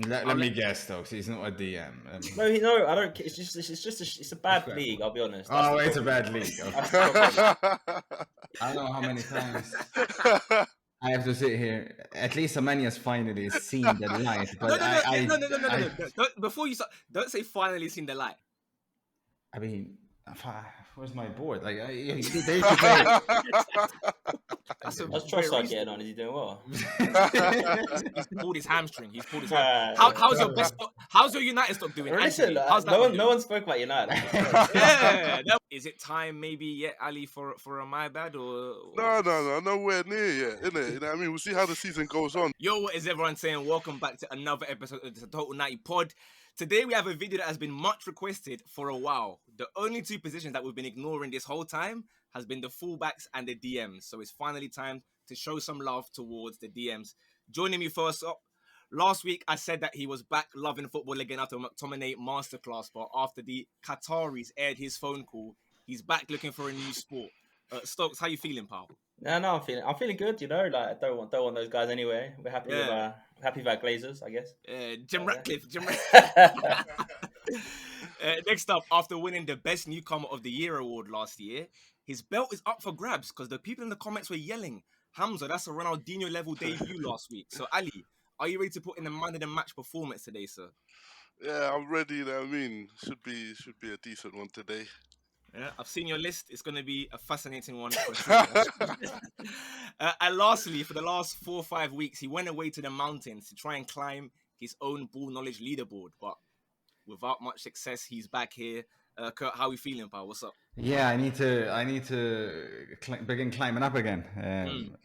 Let me guess, though, 'cause he's not a DM. No, I don't. It's a bad league. I'll be honest. It's a bad league. Okay. I don't know how many times I have to sit here. At least Amani has finally seen the light. But no. Before you start, don't say finally seen the light. I mean, where's my board? Like, there you go. How's Trossard getting on? Is he doing well? He's pulled his hamstring. How's your United stock doing? Listen, no one spoke about United. Is it time maybe yet, Ali, for a my bad or? No, nowhere near yet, innit? You know what I mean? We'll see how the season goes on. Yo, what is everyone saying? Welcome back to another episode of the Total 90 Pod. Today we have a video that has been much requested for a while. The only two positions that we've been ignoring this whole time has been the fullbacks and the DMs. So it's finally time to show some love towards the DMs. Joining me first up, last week I said that he was back loving football again after a McTominay masterclass, but after the Qataris aired his phone call, he's back looking for a new sport. Stokes, how you feeling, pal? No, I'm feeling good. You know, like I don't want those guys anyway. We're happy with our Glazers, I guess. Jim Ratcliffe. Next up, after winning the Best Newcomer of the Year award last year, his belt is up for grabs because the people in the comments were yelling, Hamza, that's a Ronaldinho level debut last week. So Ali, are you ready to put in a man of the match performance today, sir? Yeah, I'm ready. You know what I mean? Should be a decent one today. Yeah, I've seen your list. It's going to be a fascinating one. For sure. And lastly, for the last 4 or 5 weeks, he went away to the mountains to try and climb his own ball knowledge leaderboard. But without much success, he's back here. Kurt, how are you feeling, pal? What's up? Yeah, I need to begin climbing up again.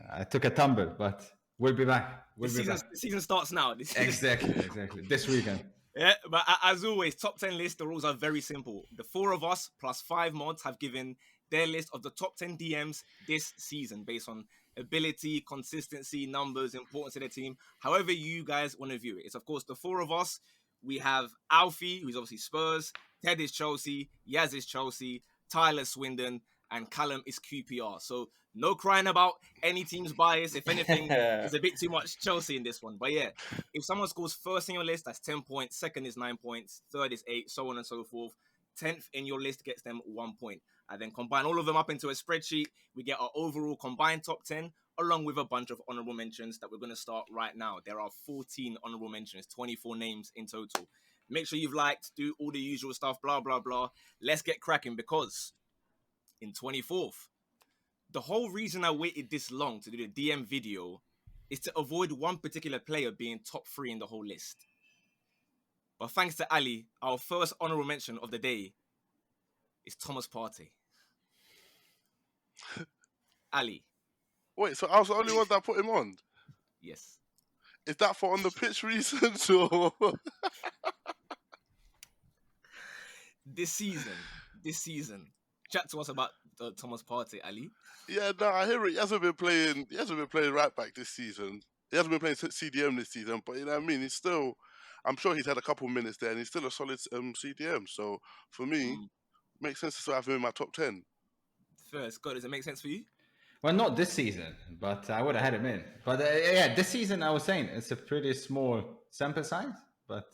I took a tumble, but we'll be back. The season starts now. Exactly. This weekend. Yeah, but as always, top 10 list, the rules are very simple. The 4 of us plus 5 mods have given their list of the top 10 DMs this season based on ability, consistency, numbers, importance to the team. However you guys want to view it. It's, of course, the 4 of us. We have Alfie, who's obviously Spurs. Ted is Chelsea. Yaz is Chelsea. Tyler Swindon. And Callum is QPR. So no crying about any team's bias. If anything, there's a bit too much Chelsea in this one. But yeah, if someone scores first in your list, that's 10 points. Second is 9 points. Third is 8, so on and so forth. 10th in your list gets them 1 point. And then combine all of them up into a spreadsheet. We get our overall combined top 10, along with a bunch of honorable mentions that we're going to start right now. There are 14 honorable mentions, 24 names in total. Make sure you've liked, do all the usual stuff, blah, blah, blah. Let's get cracking because in 24th, the whole reason I waited this long to do the DM video is to avoid one particular player being top 3 in the whole list. But thanks to Ali, our first honorable mention of the day is Thomas Partey. Ali. Wait, so I was the only one that put him on? Yes. Is that for on the pitch reasons or? This season. Chat to us about Thomas Partey, Ali. Yeah, no, I hear it. He hasn't been playing right back this season. He hasn't been playing CDM this season, but you know what I mean. He's still. I'm sure he's had a couple minutes there, and he's still a solid CDM. So for me, makes sense to still have him in my top 10. Fair, Scott, does it make sense for you? Well, not this season, but I would have had him in. But yeah, this season I was saying it's a pretty small sample size, but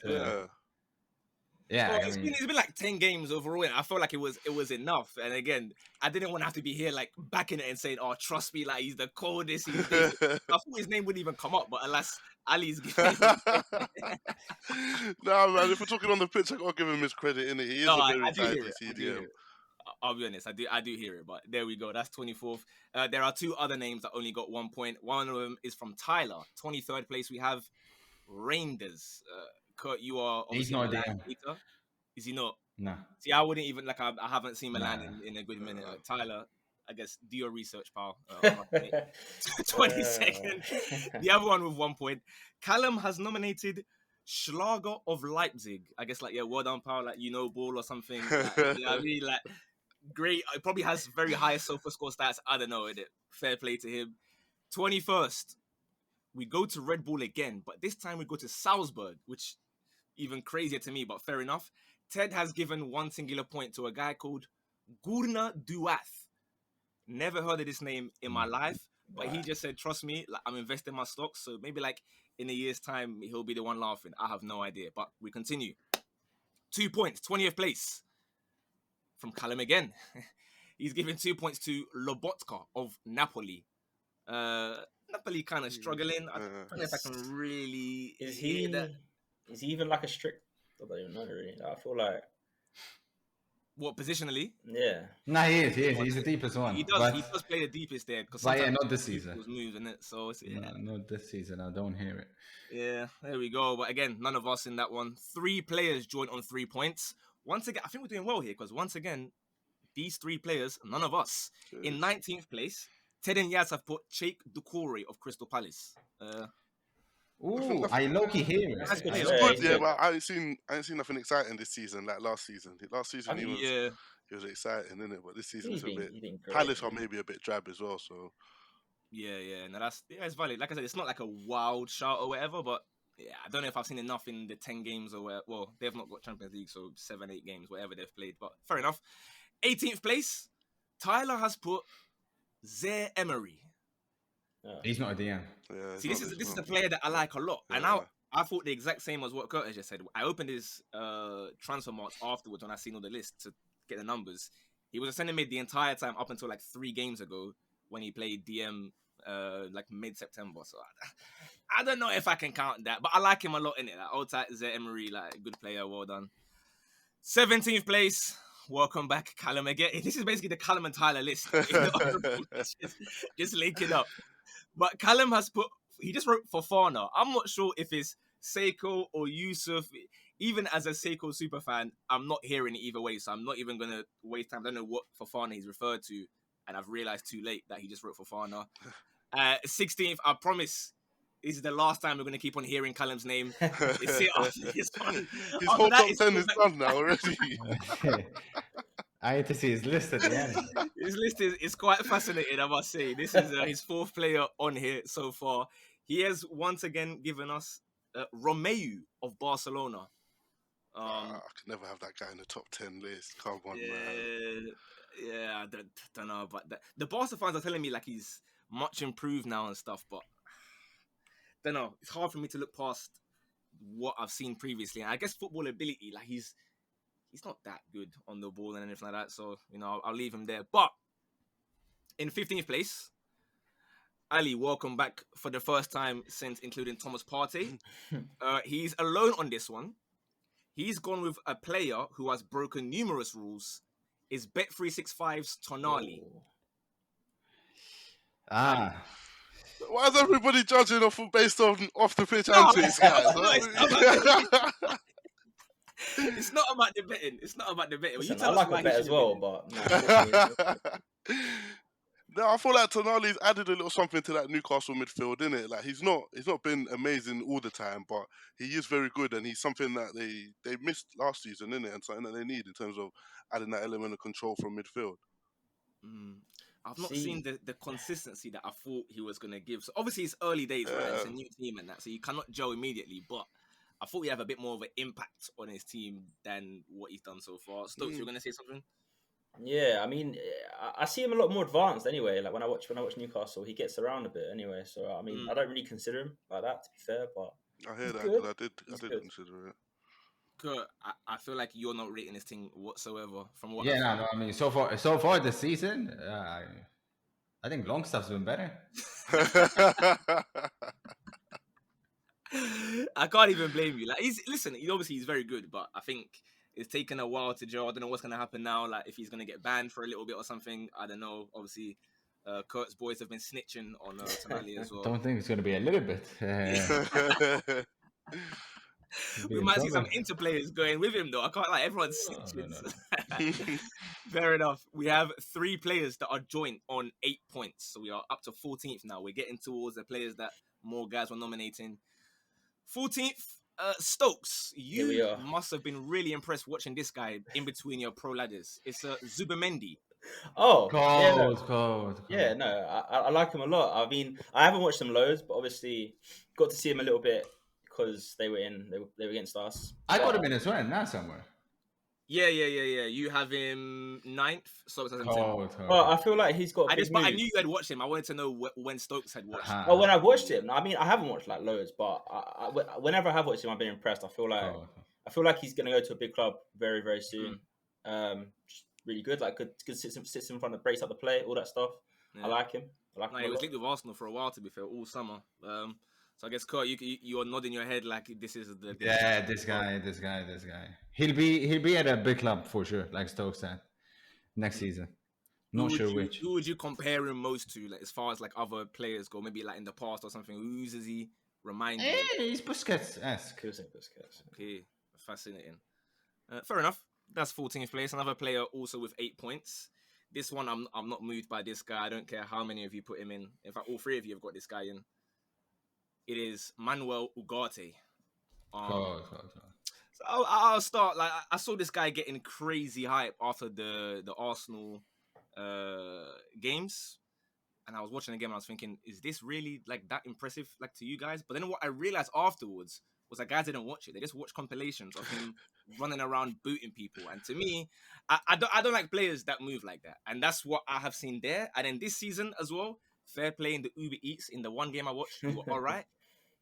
yeah, it's been like 10 games overall, and I felt like it was enough. And again, I didn't want to have to be here like backing it and saying, "Oh, trust me, like he's the coldest." I thought his name wouldn't even come up, but alas, Ali's. No, man. If we're talking on the pitch, I gotta give him his credit. Innit? He is a very tidy CDM. I'll be honest, I do hear it, but there we go. That's 24th. There are 2 other names that only got 1 point. One of them is from Tyler. 23rd place, we have Reinders. Kurt, you are obviously he's not DM. Is he not? No. See, I wouldn't even I haven't seen Milan in a good minute. Tyler, I guess do your research, pal. 22nd. The other one with 1 point. Callum has nominated Schlager of Leipzig. I guess well done, pal. Like ball or something. Like, you know what I mean? Like great. It probably has very high sofa score stats. I don't know. Fair play to him. 21st. We go to Red Bull again, but this time we go to Salzburg, which even crazier to me, but fair enough. Ted has given 1 singular point to a guy called Gurna Duath. Never heard of this name in my life, but he just said, trust me, like I'm investing my stocks, so maybe like in a year's time he'll be the one laughing. I have no idea. But we continue. 2 points, 20th place from Callum again. He's given 2 points to Lobotka of Napoli. Napoli kind of struggling. I don't know if I can really. Is he even like a strict? I don't even know really. I feel like. What, positionally? Yeah. No, he is. He's the deepest one. He does play the deepest there. But yeah, not this season. Moves, isn't it? So no, not this season. I don't hear it. Yeah, there we go. But again, none of us in that one. 3 players joined on 3 points. Once again, I think we're doing well here because once again, these 3 players, none of us. In 19th place, Ted and Yaz have put Cheikh Doucouré of Crystal Palace. Ooh, I low-key hear it. That's good. He's good, yeah, but I ain't seen nothing exciting this season like last season. Last season he was exciting, isn't it? But this season's a bit. Palace are maybe a bit drab as well, so. Yeah, no, it's valid. Like I said, it's not like a wild shout or whatever, but yeah, I don't know if I've seen enough in the 10 games or where. Well, they've not got Champions League, so 7, 8 games, whatever they've played. But fair enough. 18th place, Tyler has put Zaire Emery. He's not a DM. Yeah, see, this is the player that I like a lot, and I thought the exact same as what Curtis just said. I opened his transfer marks afterwards when I seen all the lists to get the numbers. He was a centre mid the entire time up until like 3 games ago when he played DM like mid-September. So I don't know if I can count that, but I like him a lot in it. Like old tight Zaire Emery, like good player, well done. 17th place. Welcome back, Callum again. This is basically the Callum and Tyler list. Just link it up. But Callum has he just wrote Fofana. I'm not sure if it's Seiko or Yusuf. Even as a Seiko super fan, I'm not hearing it either way, so I'm not even going to waste time. I don't know what Fofana he's referred to, and I've realised too late that he just wrote Fofana. 16th, I promise, this is the last time we're going to keep on hearing Callum's name. It's it after this one. His whole top 10 is done now already. I had to see his list at the end. His list is quite fascinating, I must say. This is his 4th player on here so far. He has once again given us Romeu of Barcelona. I could never have that guy in the top 10 list. Come on, man. Yeah, I don't know. But the Barca fans are telling me like he's much improved now and stuff. But don't know. It's hard for me to look past what I've seen previously. And I guess football ability, like he's not that good on the ball and anything like that. So, I'll leave him there. But in 15th place, Ali, welcome back for the first time since including Thomas Partey. He's alone on this one. He's gone with a player who has broken numerous rules. Is Bet365's Tonali. Why is everybody judging based on off the pitch antics, guys? It's not about the betting. Listen, I like a bet as well, but no, I feel like Tonali's added a little something to that Newcastle midfield, innit? Like he's not been amazing all the time, but he is very good, and he's something that they missed last season, innit? And something that they need in terms of adding that element of control from midfield. I've not seen the consistency that I thought he was going to give. So obviously it's early days, right? It's a new team and that, so you cannot gel immediately, but I thought he'd have a bit more of an impact on his team than what he's done so far. Stokes, you're going to say something? Yeah, I mean, I see him a lot more advanced anyway. Like when I watch Newcastle, he gets around a bit anyway. So I mean, I don't really consider him like that, to be fair. But I hear that because I did consider it. Good. I feel like you're not rating this thing whatsoever. From what no. I mean, so far this season, I think Longstaff's been better. I can't even blame you. Like he's very good, but I think it's taken a while to gel. I don't know what's gonna happen now. Like if he's gonna get banned for a little bit or something. I don't know. Obviously, Kurt's boys have been snitching on Tonali as well. Don't think it's gonna be a little bit. We might see some Inter players going with him though. I can't like everyone's snitching. No. Fair enough. We have 3 players that are joint on 8 points, so we are up to 14th now. We're getting towards the players that more guys were nominating. 14th. Stokes, you must have been really impressed watching this guy in between your pro ladders. It's Tchouameni. Oh, cold. Yeah, no, I like him a lot. I mean, I haven't watched them loads, but obviously got to see him a little bit because they were against us. I got him in as well, now somewhere. Yeah. You have him 9th. Stokes has him 10th. Well, I feel like he's got. But I knew you had watched him. I wanted to know when Stokes had watched. Oh, when I watched him, I mean, I haven't watched like loads, but whenever I have watched him, I've been impressed. I feel like he's gonna go to a big club very, very soon. Just really good, like good sits in front of, breaks up the play, all that stuff. Yeah. I like him. He was linked with Arsenal for a while, to be fair, all summer. So I guess Kurt, you're nodding your head like this is the this guy. He'll be at a big club for sure, like Stokes said, next season. Not sure which. Who would you compare him most to, like as far as like other players go? Maybe like in the past or something. Who does he remind you? He's Busquets-esque. Busquets. Okay, fascinating. Fair enough. That's 14th place. Another player also with 8 points. This one, I'm not moved by this guy. I don't care how many of you put him in. In fact, all 3 of you have got this guy in. It is Manuel Ugarte. So I'll start. Like I saw this guy getting crazy hype after the Arsenal games, and I was watching the game and I was thinking, is this really like that impressive like to you guys? But then what I realized afterwards was that guys didn't watch it. They just watched compilations of him running around booting people. And to me, I don't like players that move like that. And that's what I have seen there. And then this season as well, fair play in the Uber Eats. In the one game I watched, you were all right.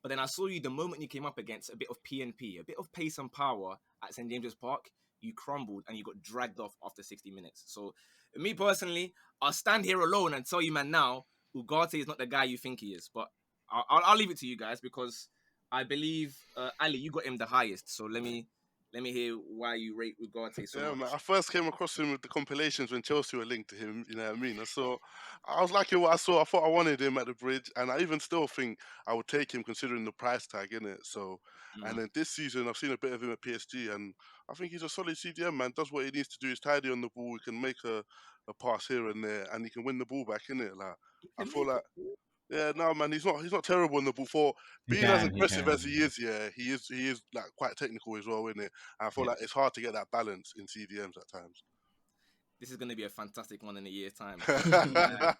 But then I saw you the moment you came up against a bit of PNP, a bit of pace and power at St. James's Park, you crumbled and you got dragged off after 60 minutes. So me personally, I'll stand here alone and tell you, man, now, Ugarte is not the guy you think he is. But I'll leave it to you guys because I believe, Ali, you got him the highest. So let me hear why you rate Ugarte so much. Man, I first came across him with the compilations when Chelsea were linked to him. You know what I mean? I was liking what I saw. I thought I wanted him at the Bridge, and I even still think I would take him considering the price tag, innit? So, and then this season I've seen a bit of him at PSG, and I think he's a solid CDM man. Does what he needs to do. He's tidy on the ball. He can make a pass here and there, and he can win the ball back, innit? Like I feel like. Yeah, no, man, he's not terrible on the ball. For being as aggressive as he is, he is like quite technical as well, isn't it? And I feel like it's hard to get that balance in CDMs at times. This is going to be a fantastic one in a year's time. But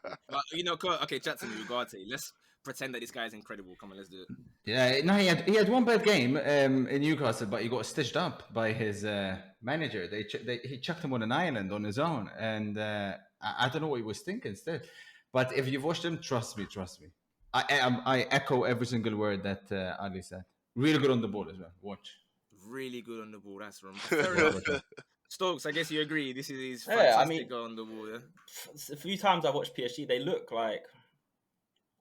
you know, okay, chat to me, Ugarte. Let's pretend that this guy is incredible. Come on, let's do it. Yeah, no, he had one bad game in Newcastle, but he got stitched up by his manager. He chucked him on an island on his own, and I don't know what he was thinking still. But if you've watched him, trust me. I echo every single word that Ali said. Really good on the ball as well. Watch. Really good on the ball. That's fair enough. Stokes, I guess you agree. This is fantastic on the ball. Yeah? A few times I've watched PSG, they look like.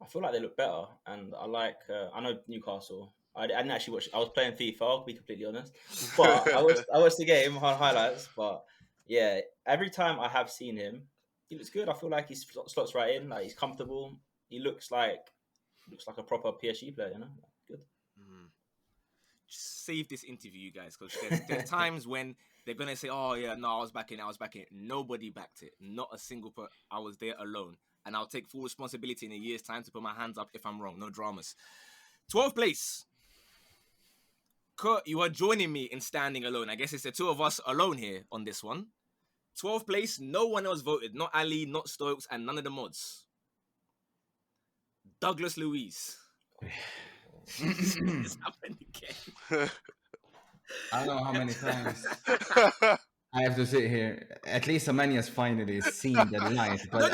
I feel like they look better, and I like. I know Newcastle. I didn't actually watch. I was playing FIFA. I'll be completely honest, but I watched the game on highlights. But yeah, every time I have seen him, he looks good. I feel like he slots right in. Like he's comfortable. He looks like a proper PSG player. You know, good. Just save this interview, you guys, because there's times when they're gonna say, "Oh yeah, no, I was backing it." Nobody backed it. Not a single person. I was there alone, and I'll take full responsibility in a year's time to put my hands up if I'm wrong. No dramas. 12th place. Kurt, you are joining me in standing alone. I guess it's the two of us alone here on this one. 12th place, no one else voted. Not Ali, not Stokes, and none of the mods. Douglas Luiz. It's happened again. I don't know how many times I have to sit here. At least Amani has finally seen the light. But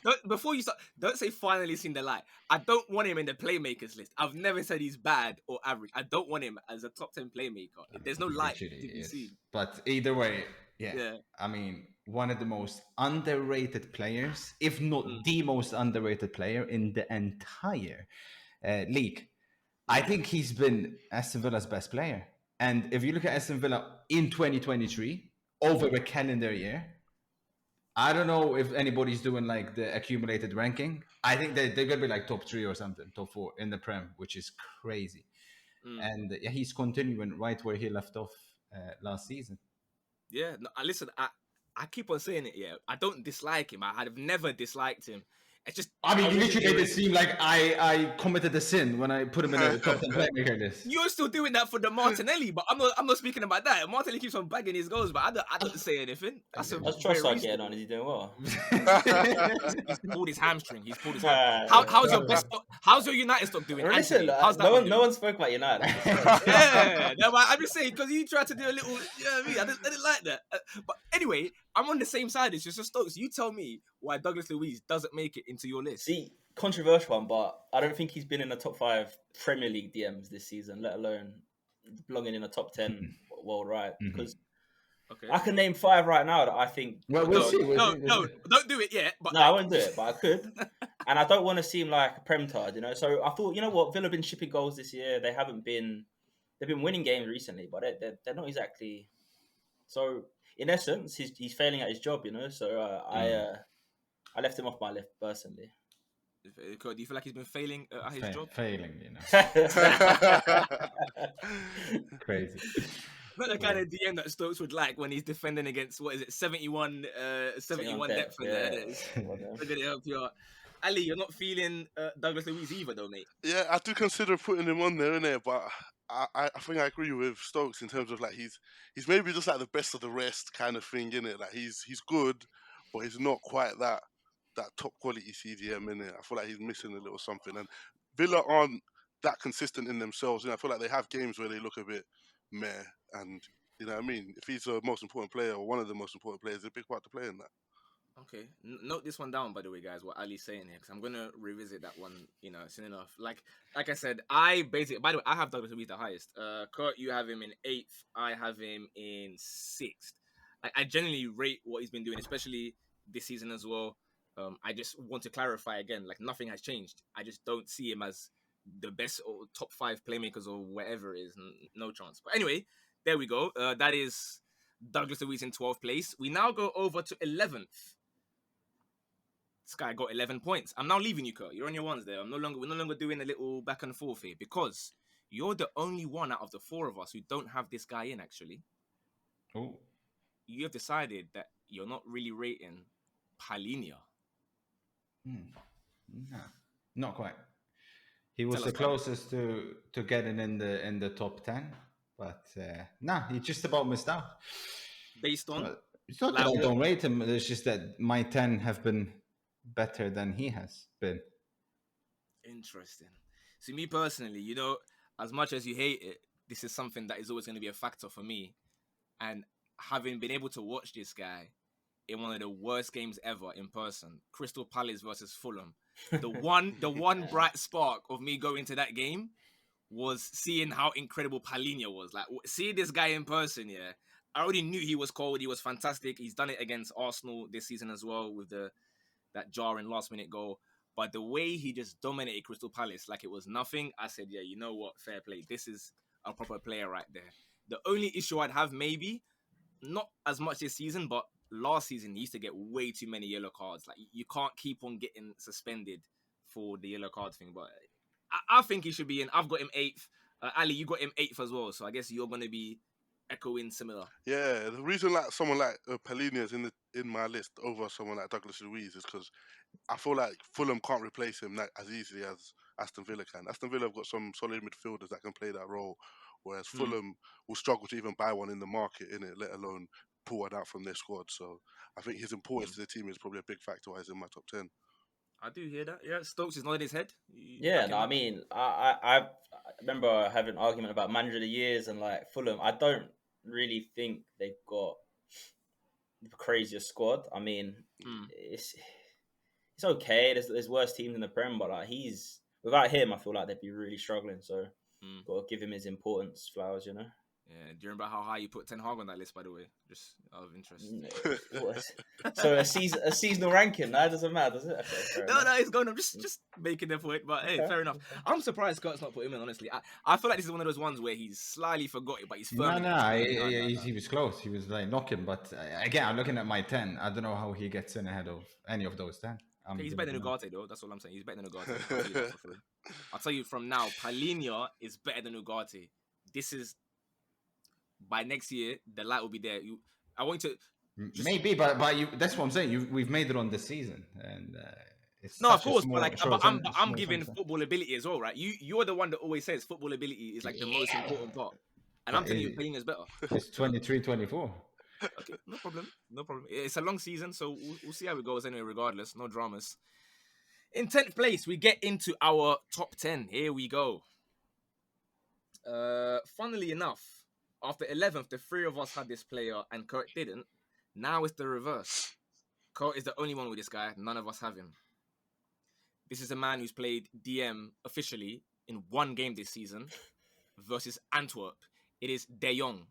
No. Before you start, don't say finally seen the light. I don't want him in the playmakers list. I've never said he's bad or average. I don't want him as a top 10 playmaker. There's no light to be seen. But either way, yeah. I mean, one of the most underrated players, if not the most underrated player in the entire league. I think he's been Aston Villa's best player. And if you look at Aston Villa in 2023, over a calendar year, I don't know if anybody's doing like the accumulated ranking. I think they're going to be like top 3 or something, top 4 in the Prem, which is crazy. And he's continuing right where he left off last season. Yeah, no, listen, I keep on saying it, yeah. I don't dislike him. I have never disliked him. It's just. I mean, you literally made it seem like I committed a sin when I put him in the top 10 playmaker list. You're still doing that for the Martinelli, but I'm not speaking about that. Martinelli keeps on bagging his goals, but I don't say anything. That's a How's Trossard getting on? Is he doing well? He's pulled his hamstring. How's your best? How's your United stock doing? Listen, how's that no one spoke about United. Yeah, no, I'm just saying because you tried to do a little. You know what I mean? I didn't like that. But anyway, I'm on the same side. It's just Stokes. You tell me why Douglas Luiz doesn't make it into your list. See, controversial one, but I don't think he's been in the top 5 Premier League DMs this season, let alone belonging in the top 10 worldwide. Because I can name 5 right now that I think. Well, we'll see. No, don't do it yet. But no, I won't do it, but I could. And I don't want to seem like a prem tard, you know. So I thought, you know what, Villa have been shipping goals this year. They've been winning games recently, but they're not exactly. So in essence, he's failing at his job, you know. So I left him off my list personally. Do you feel like he's been failing at his job? Failing, you know. Crazy. Not the kind of DM that Stokes would like when he's defending against, what is it, 71 depth. Look at it up here. Ali, you're not feeling Douglas Luiz either, though, mate. Yeah, I do consider putting him on there, innit? But I think I agree with Stokes in terms of like he's maybe just like the best of the rest kind of thing, innit? Like he's good, but he's not quite that top quality CDM, innit? I feel like he's missing a little something. And Villa aren't that consistent in themselves, and I feel like they have games where they look a bit meh. And you know what I mean? If he's the most important player or one of the most important players, there's a big part to play in that. Okay, note this one down, by the way, guys. What Ali's saying here, because I'm gonna revisit that one. You know, soon enough. Like I said, by the way, I have Douglas Luiz the highest. Kurt, you have him in 8th. I have him in 6th. I genuinely rate what he's been doing, especially this season as well. I just want to clarify again, like nothing has changed. I just don't see him as the best or top 5 playmakers or whatever it is. No chance. But anyway, there we go. That is Douglas Luiz in 12th place. We now go over to 11th. This guy got 11 points. I'm now leaving you, Kurt. You're on your ones there. We're no longer doing a little back and forth here because you're the only one out of the 4 of us who don't have this guy in, actually. Oh. You have decided that you're not really rating Palhinha. No, not quite. He was the closest to getting in the top 10, but he just about missed out. Based on? It's not that I don't rate him. It's just that my 10 have been better than he has been. Interesting. See, me personally, you know, as much as you hate it, this is something that is always going to be a factor for me. And having been able to watch this guy in one of the worst games ever in person, Crystal Palace versus Fulham, the one bright spark of me going to that game was seeing how incredible Palhinha was. Like, seeing this guy in person, yeah, I already knew he was cold. He was fantastic. He's done it against Arsenal this season as well with that jarring last-minute goal. But the way he just dominated Crystal Palace like it was nothing, I said, yeah, you know what? Fair play. This is a proper player right there. The only issue I'd have maybe, not as much this season, but last season he used to get way too many yellow cards. Like, you can't keep on getting suspended for the yellow card thing. But I think he should be in. I've got him 8th. Ali, you got him 8th as well. So I guess you're going to be echoing similar. Yeah, the reason like someone like Palhinha is in my list over someone like Douglas Luiz is because I feel like Fulham can't replace him as easily as Aston Villa can. Aston Villa have got some solid midfielders that can play that role, whereas Fulham will struggle to even buy one in the market, innit, let alone pull one out from their squad. So I think his importance to the team is probably a big factor why he's in my top 10. I do hear that. Yeah, Stokes is nodding his head. I mean, I remember having an argument about manager of the years and like Fulham. I don't really think they've got the craziest squad. I mean, it's okay. There's worse teams in the Prem, but like without him, I feel like they'd be really struggling. So got to give him his importance flowers, you know. Yeah, do you remember how high you put Ten Hag on that list, by the way? Just out of interest. So a seasonal ranking, that doesn't matter, does it? Okay, no, it's going. I'm just making the point, but hey, fair enough. I'm surprised Scott's not put him in, honestly. I feel like this is one of those ones where he's slightly forgot it, but he's firm. He was close. He was like knocking, but again, I'm looking at my 10. I don't know how he gets in ahead of any of those 10. He's better than Ugarte, though. That's all I'm saying. He's better than Ugarte. I'll tell you from now, Palhinha is better than Ugarte. This is... By next year, the light will be there. Maybe, but you, that's what I'm saying. We've made it on this season, and It's No, of such a course, small, but short I'm small giving sample. football ability as well, right? You're the one that always says football ability is like the most important part, and I'm But telling you, Palhinha is better. it's 23, 24. Okay, no problem. It's a long season, so we'll see how it goes anyway. Regardless, no dramas. In 10th place, we get into our top 10. Here we go. Funnily enough, after 11th, the three of us had this player and Kurt didn't. Now it's the reverse. Kurt is the only one with this guy. None of us have him. This is a man who's played DM officially in one game this season versus Antwerp. It is De Jong.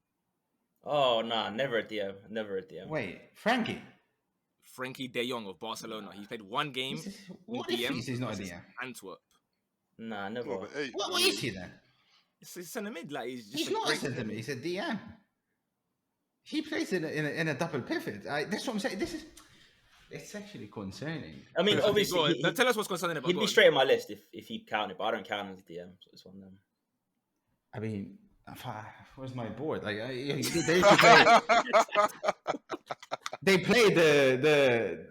Oh, nah, never a DM. Never a DM. Wait, Frankie? Frankie de Jong of Barcelona. He played one game in What if DM he's not a versus DM? Antwerp. Nah, never. Well, but, hey, What is he then? It's a centre mid. Like He's not a centre mid. He's a DM. He plays in a double pivot. That's what I'm saying. It's actually concerning. I mean, obviously, tell us what's concerning about. He'd be straight on my list if he counted, but I don't count him as a DM. So it's one of them. I mean, where's my board? Like they play. They play the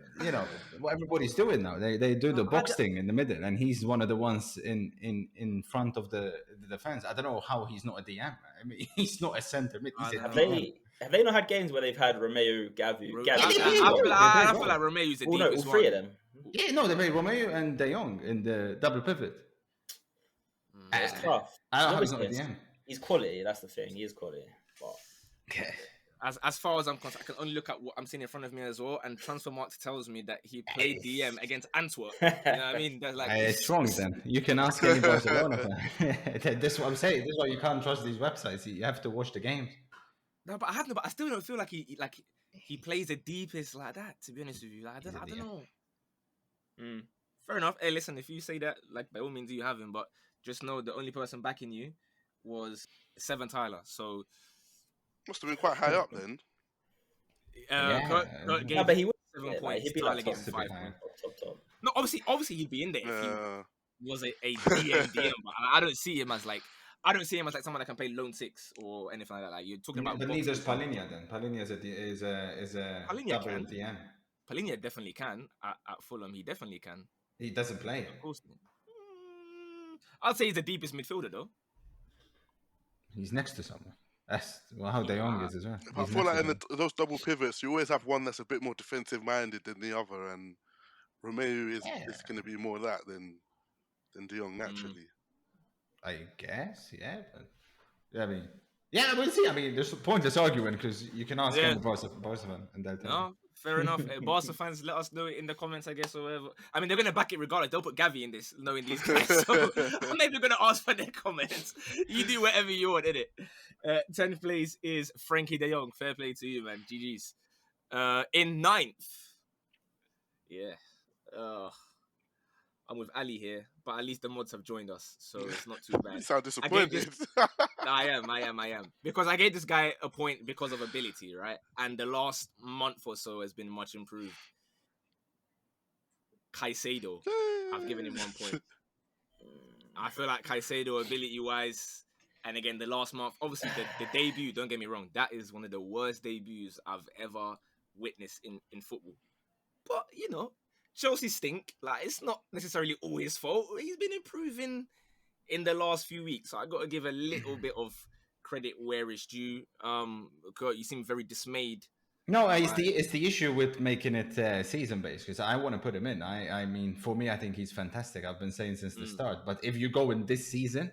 what everybody's doing now. They do the box thing in the middle, and he's one of the ones in front of the defense. I don't know how he's not a DM. I mean, he's not a centre mid. Have they not had games where they've had Romeo, Gavi? I feel like Romeo's the deepest all three of them. Yeah, no, they play Romeo and De Jong in the double pivot. It's tough. I don't know how he's not a DM. He's quality. That's the thing. He is quality. But... Okay. As far as I'm concerned, I can only look at what I'm seeing in front of me as well, and Transfermarkt tells me that he played DM against Antwerp. You know what I mean? That's like it's wrong then. You can ask any Barcelona fan. This is what I'm saying. This is why you can't trust these websites. You have to watch the games. No, but I still don't feel like he plays the deepest like that. To be honest with you, like, I don't know. Fair enough. Hey, listen, if you say that, like by all means you have him, but just know the only person backing you was Seven Tyler. So. Must have been quite high up then. Kurt gave but he would 7 points. He'd be Tyler like gave top, 5 points. Top. No, obviously he'd be in there if he was a DM. But I don't see him as like someone that can play lone six or anything like that. Like you're talking about. But neither is Palhinha then. Palhinha is a double DM. Palhinha definitely can at Fulham. He definitely can. He doesn't play. Of course. I'd say he's the deepest midfielder though. He's next to someone. That's how De Jong is as well. I feel like in those double pivots, you always have one that's a bit more defensive minded than the other, and Romeo is going to be more that than De Jong naturally. I guess, yeah. But, I mean, yeah, we'll see. I mean, there's pointless arguing because you can ask any boss of them, and they'll tell you. No, fair enough. Barca fans, let us know in the comments, I guess, or whatever. I mean, they're going to back it regardless. They'll put Gavi in this, knowing these guys. So I'm not even going to ask for their comments. You do whatever you want, innit? 10th place is Frankie de Jong. Fair play to you, man. GG's. In 9th. Yeah. I'm with Ali here, but at least the mods have joined us, so it's not too bad. You sound disappointed. I am. Because I gave this guy a point because of ability, right? And the last month or so has been much improved. Caicedo, I've given him 1 point. I feel like Caicedo, ability-wise, and again, the last month, obviously the debut, don't get me wrong, that is one of the worst debuts I've ever witnessed in football. But, Chelsea stink. Like, it's not necessarily all his fault. He's been improving in the last few weeks. So I got to give a little bit of credit where it's due. Kurt, you seem very dismayed. No, it's the issue with making it season-based, because I want to put him in. I mean, for me, I think he's fantastic. I've been saying since the start. But if you go in this season,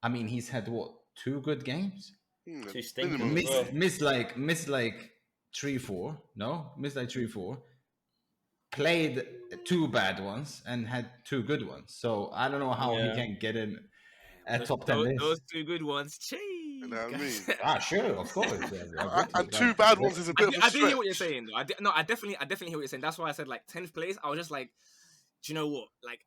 I mean, he's had, 2 good games? 2 stinking. Missed like 3-4. No? Missed like 3-4. Played 2 bad ones and had 2 good ones. So I don't know how he can get in a top 10 list. Those 2 good ones, You know what I mean? Sure, of course. And 2 bad ones is a bit of a stretch. I do hear what you're saying, though. I definitely hear what you're saying. That's why I said, like, 10th place. I was just like, do you know what? Like,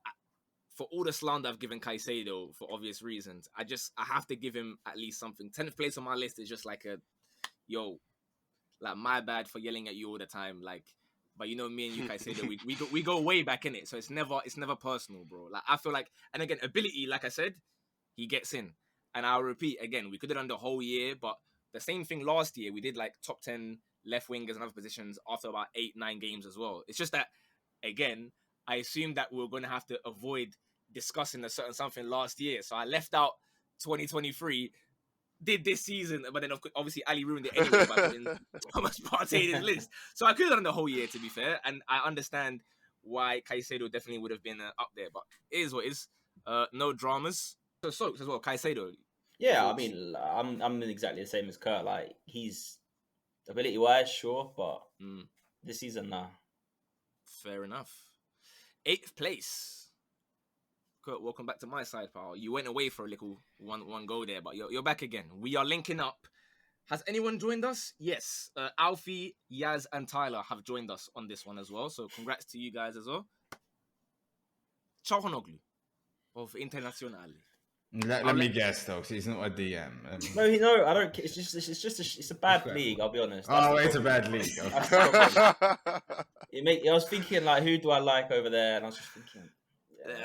for all the slander I've given Caicedo for obvious reasons, I have to give him at least something. 10th place on my list is just like my bad for yelling at you all the time. Like, but me and you, Caicedo, we go way back in it. So it's never personal, bro. Like, I feel like, and again, ability, like I said, he gets in. And I'll repeat again, we could have done the whole year, but the same thing last year. We did like top 10 left wingers and other positions after about 8-9 games as well. It's just that, again, I assumed that we were going to have to avoid discussing a certain something last year. So I left out 2023, did this season, but then obviously Ali ruined it anyway by putting Thomas Partey in his list. So I could have done the whole year, to be fair. And I understand why Caicedo definitely would have been up there, but it is what it is. No dramas. So Soaks as well, Caicedo. Yeah, I mean, I'm exactly the same as Kurt. Like, he's ability-wise, sure, but this season, nah. Fair enough. 8th place. Kurt, welcome back to my side, pal. You went away for a little one go there, but you're back again. We are linking up. Has anyone joined us? Yes. Alfie, Yaz, and Tyler have joined us on this one as well. So congrats to you guys as well. Calhanoglu of Internazionale. Let me guess, though, because he's not a DM. No, I don't. It's a bad league. I'll be honest. It's a bad league. I was thinking, like, who do I like over there? And I was just thinking,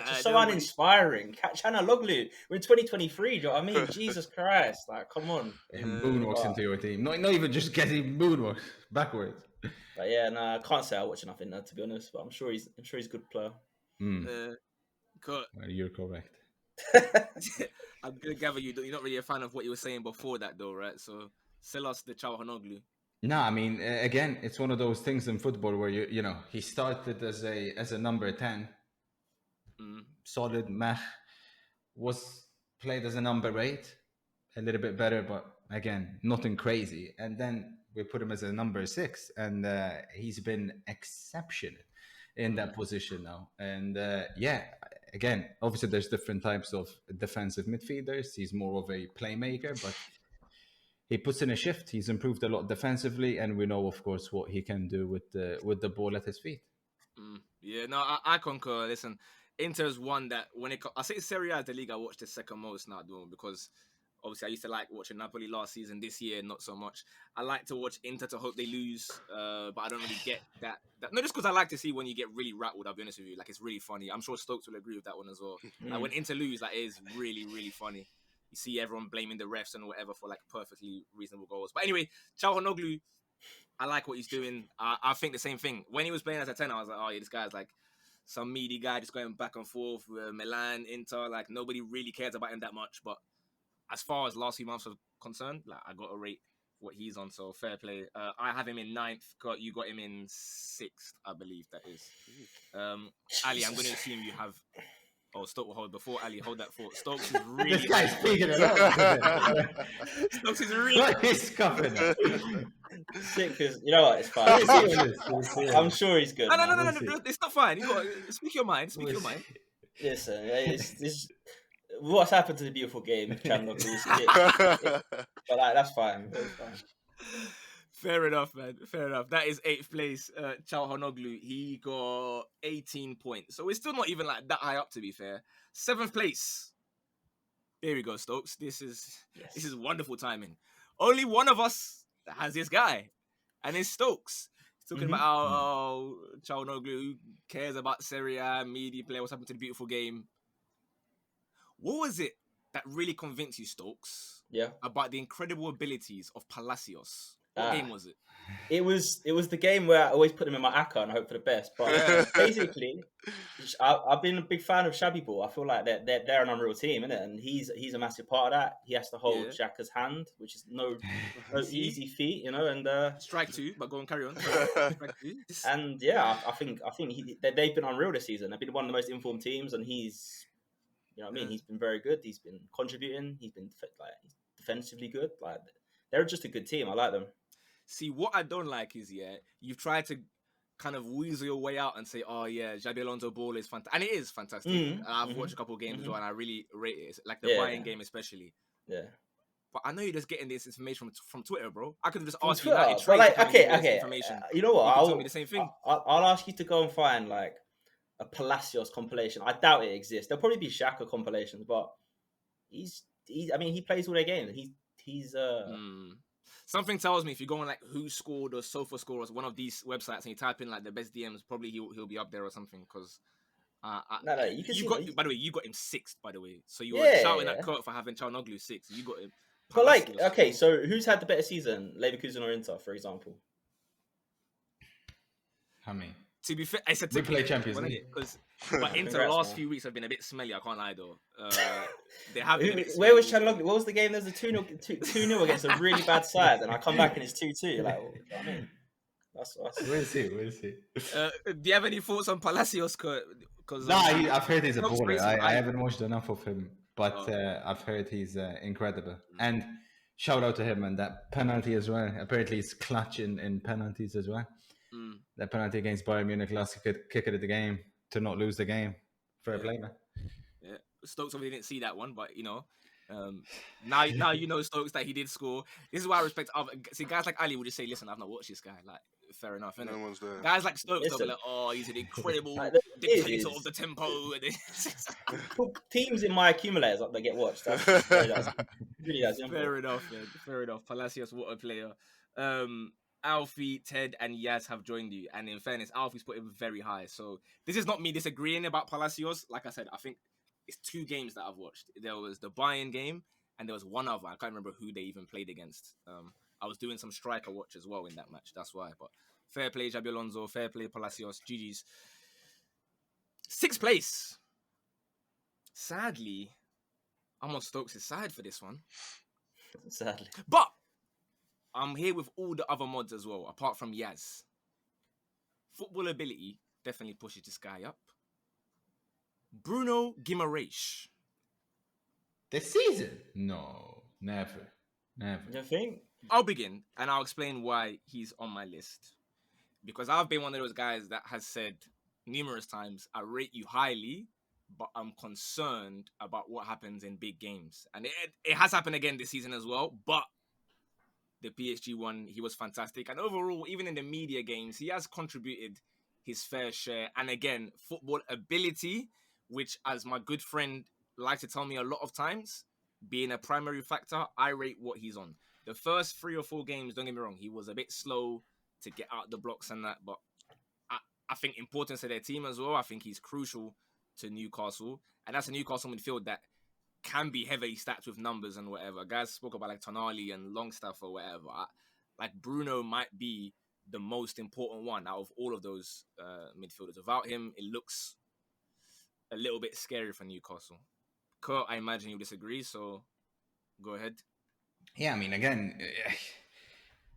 just so uninspiring. Calhanoglu. We're in 2023. Do you know what I mean? Jesus Christ! Like, come on. Moonwalks into your team. Not even just getting moonwalks backwards. But yeah, no, I can't say I watch enough in that, to be honest. But I'm sure he's a good player. Kurt. You're correct. I'm gonna gather you're not really a fan of what you were saying before that, though, right? So sell us the Calhanoglu. No, I mean, again, it's one of those things in football where you know he started as a number 10, solid meh, was played as a number 8, a little bit better, but again, nothing crazy. And then we put him as a number 6, and he's been exceptional in that position now. And again, obviously there's different types of defensive midfielders. He's more of a playmaker, but he puts in a shift. He's improved a lot defensively, and we know, of course, what he can do with the ball at his feet. Yeah, no, I concur. Listen, Inter's one that I say Serie A is the league I watch the second most now, though, because obviously I used to like watching Napoli last season. This year, not so much. I like to watch Inter to hope they lose, but I don't really get that. No, just because I like to see when you get really rattled. I'll be honest with you, like it's really funny. I'm sure Stokes will agree with that one as well. Like when Inter lose, like it is really, really funny. You see everyone blaming the refs and whatever for like perfectly reasonable goals. But anyway, Calhanoglu, I like what he's doing. I think the same thing. When he was playing as a 10, I was like, oh yeah, this guy's like some meaty guy just going back and forth with Milan, Inter. Like nobody really cares about him that much. But as far as last few months are concerned, like I got to rate what he's on. So fair play. I have him in 9th. You got him in 6th, I believe that is. Ali, I'm going to assume you have. Oh, Stokes, hold before Ali, hold that thought. Stokes is really. This guy's speaking a lot. Stokes is really. What is coming? 6 is, you know what? It's fine. I'm sure he's good. No. It's not fine. You got speak your mind. Listen, it's what's happened to the beautiful game? But like, that's fine. That's fine. Fair enough, man. Fair enough. That is 8th place. Calhanoglu, he got 18 points. So it's still not even like that high up, to be fair. 7th place. There we go, Stokes. This is wonderful timing. Only one of us that has this guy, and it's Stokes. He's talking about how Calhanoglu cares about Serie A, media player, what's happened to the beautiful game. What was it that really convinced you, Stokes? Yeah. About the incredible abilities of Palacios? What game was it? It was the game where I always put him in my ACCA and hope for the best. But basically, I've been a big fan of Shabby Ball. I feel like they're an unreal team, isn't it? And he's a massive part of that. He has to hold Xhaka's hand, which is no easy feat, you know. And strike 2, but go on, carry on. And yeah, I think they've been unreal this season. They've been one of the most informed teams, and he's, you know what I mean. He's been very good. He's been contributing. He's been like defensively good. Like they're just a good team. I like them. See, what I don't like is, you've tried to kind of weasel your way out and say, oh, yeah, Xabi Alonso ball is fantastic. And it is fantastic. I've watched a couple of games as well, and I really rate it. Like the Bayern game especially. Yeah. But I know you're just getting this information from Twitter, bro. I could have just asked you. Okay. Information. You know what? You tell me the same thing. I'll ask you to go and find, like, a Palacios compilation. I doubt it exists. There'll probably be Xhaka compilations, but he plays all their games. He's Something tells me if you go on like Who Scored or Sofa Score or one of these websites and you type in like the best DMs, probably he'll be up there or something. Because by the way, you got him 6th. By the way, so you were shouting at Kurt for having Calhanoglu 6th. You got him. But like, okay, so who's had the better season, Leverkusen or Inter, for example? How many? To be fair, it's a We play Champions League. Because but into the Congrats, last man. few weeks have been a bit smelly. I can't lie though. They have been a bit Where was smelly. Calhanoglu? What was the game? There's a 2-0 against a really bad side, and I come back and it's 2-2. Like, what do you know what I mean? That's We'll see. We'll see. Do you have any thoughts on Palacios? Because I've heard he's a Stokes baller. rates him I high. haven't watched enough of him, but I've heard he's incredible. And shout out to him and that penalty as well. Apparently, he's clutch in penalties as well. That penalty against Bayern Munich, last kick of the game to not lose the game. Fair play, man. Yeah, Stokes obviously didn't see that one, but you know, now you know Stokes that he did score. This is why I respect other. See, guys like Ali would just say, "Listen, I've not watched this guy." Like, fair enough, innit? No one's there. Guys like Stokes, they'll be Listen. like, "Oh, he's an incredible Like, dictator of the tempo." Teams in my accumulators that get watched. That's really that simple. Fair enough, man. Fair enough. Palacios, what a player. Alfie, Ted, and Yaz have joined you, and in fairness, Alfie's put him very high. So this is not me disagreeing about Palacios. Like I said, I think it's 2 games that I've watched. There was the Bayern game, and there was one other. I can't remember who they even played against. I was doing some striker watch as well in that match. That's why. But fair play, Xabi Alonso. Fair play, Palacios. GG's. 6th place. Sadly, I'm on Stokes' side for this one. Sadly. But I'm here with all the other mods as well, apart from Yaz. Football ability definitely pushes this guy up. Bruno Guimaraes. This season? No, never. You think? I'll begin and I'll explain why he's on my list. Because I've been one of those guys that has said numerous times, I rate you highly, but I'm concerned about what happens in big games. And it has happened again this season as well, but the PSG one, he was fantastic. And overall, even in the media games, he has contributed his fair share. And again, football ability, which as my good friend likes to tell me a lot of times, being a primary factor, I rate what he's on. The first 3 or 4 games, don't get me wrong, he was a bit slow to get out the blocks and that. But I think importance to their team as well. I think he's crucial to Newcastle. And that's a Newcastle midfield that can be heavily stacked with numbers and whatever. Guys spoke about like Tonali and Longstaff or whatever. Like Bruno might be the most important one out of all of those midfielders. Without him, it looks a little bit scary for Newcastle. Kurt, I imagine you disagree, so go ahead. Yeah, I mean, again,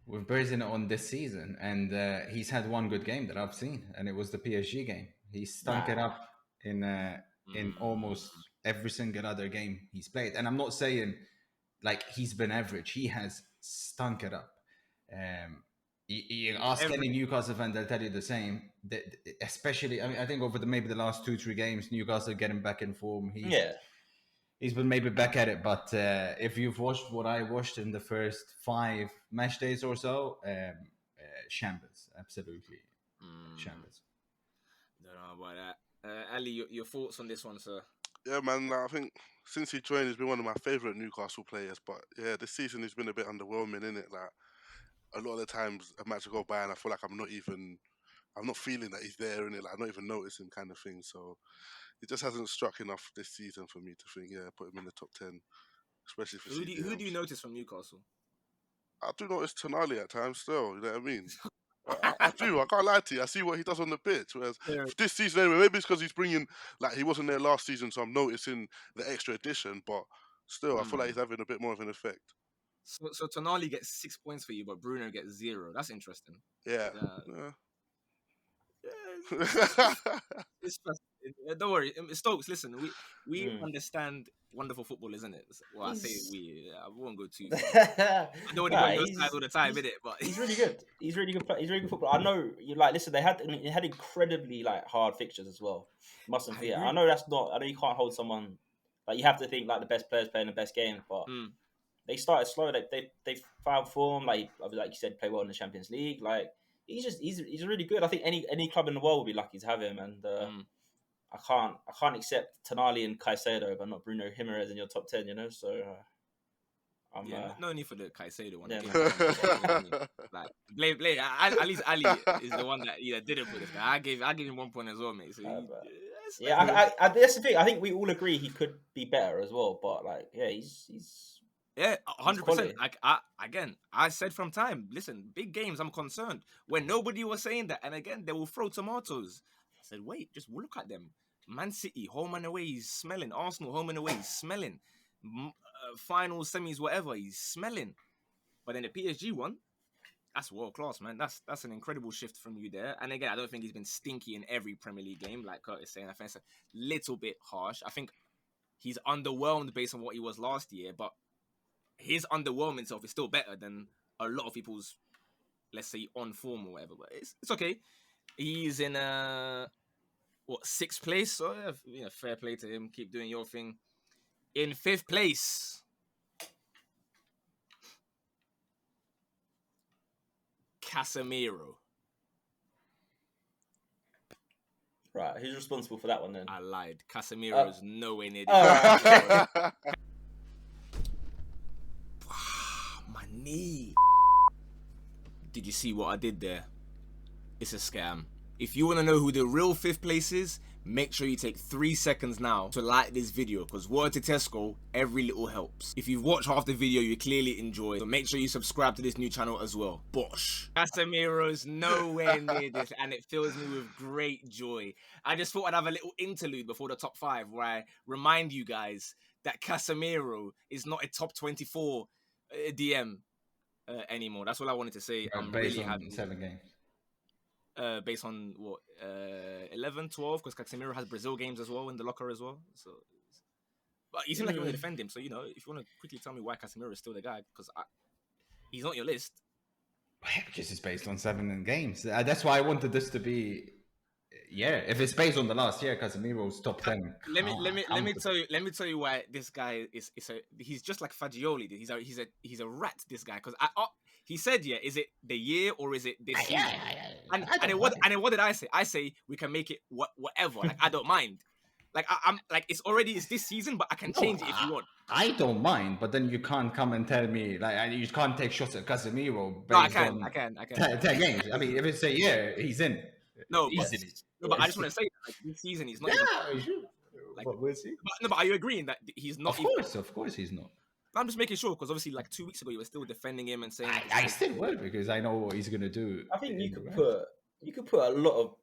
we're basing it on this season, and he's had one good game that I've seen, and it was the PSG game. He stunk it up in almost every single other game he's played. And I'm not saying like he's been average. He has stunk it up. You ask any Newcastle fan, they'll tell you the same. Especially, I mean, I think over maybe the last 2-3 games, Newcastle getting back in form. He's been maybe back at it. But if you've watched what I watched in the first 5 match days or so, shambles. Absolutely shambles. Don't know about that. Ali, your thoughts on this one, sir? Yeah, man. I think since he joined, he's been one of my favourite Newcastle players. But yeah, this season has been a bit underwhelming, innit? Like a lot of the times, a match will go by and I feel like I'm not feeling that he's there, innit? Like I'm not even noticing, kind of thing. So it just hasn't struck enough this season for me to think, put him in the top 10, especially for who do you notice from Newcastle? I do notice Tonali at times still. You know what I mean? I do. I can't lie to you. I see what he does on the pitch. Whereas this season, anyway, maybe it's because he's bringing, like, he wasn't there last season, so I'm noticing the extra addition. But still, I feel like he's having a bit more of an effect. So Tonali gets 6 points for you, but Bruno gets 0. That's interesting. Yeah. It's don't worry, Stokes. Listen, we understand wonderful football, isn't it? Well, I say we. I won't go too far. I don't want to go on those guys all the time, innit? But he's really good. He's really good. He's really good football. I know you like. Listen, they had incredibly like hard fixtures as well. Mustn't forget. I know that's not. I know you can't hold someone. Like you have to think like the best players playing the best game, but they started slow. They found form. Like you said, play well in the Champions League. Like he's really good. I think any club in the world would be lucky to have him. And I can't accept Tonali and Caicedo, but not Bruno Guimaraes in your top 10. You know, so no need for the Caicedo one. Yeah, like blame. At least Ali is the one that didn't put this guy. I gave him 1 point as well, mate. So that's the thing. I think we all agree he could be better as well. But like, he's Yeah, He's 100%. quality. Again, I said from time, listen, big games, I'm concerned. When nobody was saying that, and again, they will throw tomatoes. I said, wait, just look at them. Man City, home and away, he's smelling. Arsenal, home and away, he's smelling. Finals, semis, whatever, he's smelling. But then the PSG one, that's world class, man. That's an incredible shift from you there. And again, I don't think he's been stinky in every Premier League game, like Curtis saying. I think it's a little bit harsh. I think he's underwhelmed based on what he was last year, but his underwhelming self is still better than a lot of people's, let's say, on form or whatever. But it's okay. He's in sixth place. So fair play to him. Keep doing your thing. In fifth place, Casemiro. Right, who's responsible for that one then? I lied. Casemiro's nowhere near the my knee. Did you see what I did there? It's a scam. If you want to know who the real fifth place is, make sure you take 3 seconds now to like this video, because word to Tesco, every little helps. If you've watched half the video, you clearly enjoyed, so make sure you subscribe to this new channel as well. Bosh. Casemiro's nowhere near this, and it fills me with great joy. I just thought I'd have a little interlude before the top 5 where I remind you guys that Casemiro is not a top 24 DM anymore. That's all I wanted to say. I'm based really on happy. 7 games. Based on what 11, 12, because Casemiro has Brazil games as well in the locker as well. So, but you seem like you want to defend him. So if you want to quickly tell me why Casemiro is still the guy, because he's not your list. Because it's based on 7 games. That's why I wanted this to be. Yeah, if it's based on the last year, Casemiro's top 10. Let me tell you why this guy he's just like Fagioli. He's a rat. This guy, because he said, is it the year or is it this season? And then what did I say? I say we can make it whatever. Like I don't mind. Like I'm like it's this season, but I can change it if you want. I don't mind, but then you can't come and tell me like you can't take shots at Casemiro based I can. 10 games. I mean, if it's a year, he's in. No, easily. But I just want to say that, like, this season he's not. Yeah, sure. Like, but we'll see. But are you agreeing that he's not? Of course, he's not. I'm just making sure, because obviously, like 2 weeks ago, you were still defending him and saying. I still will, because I know what he's gonna do. I think you could put a lot of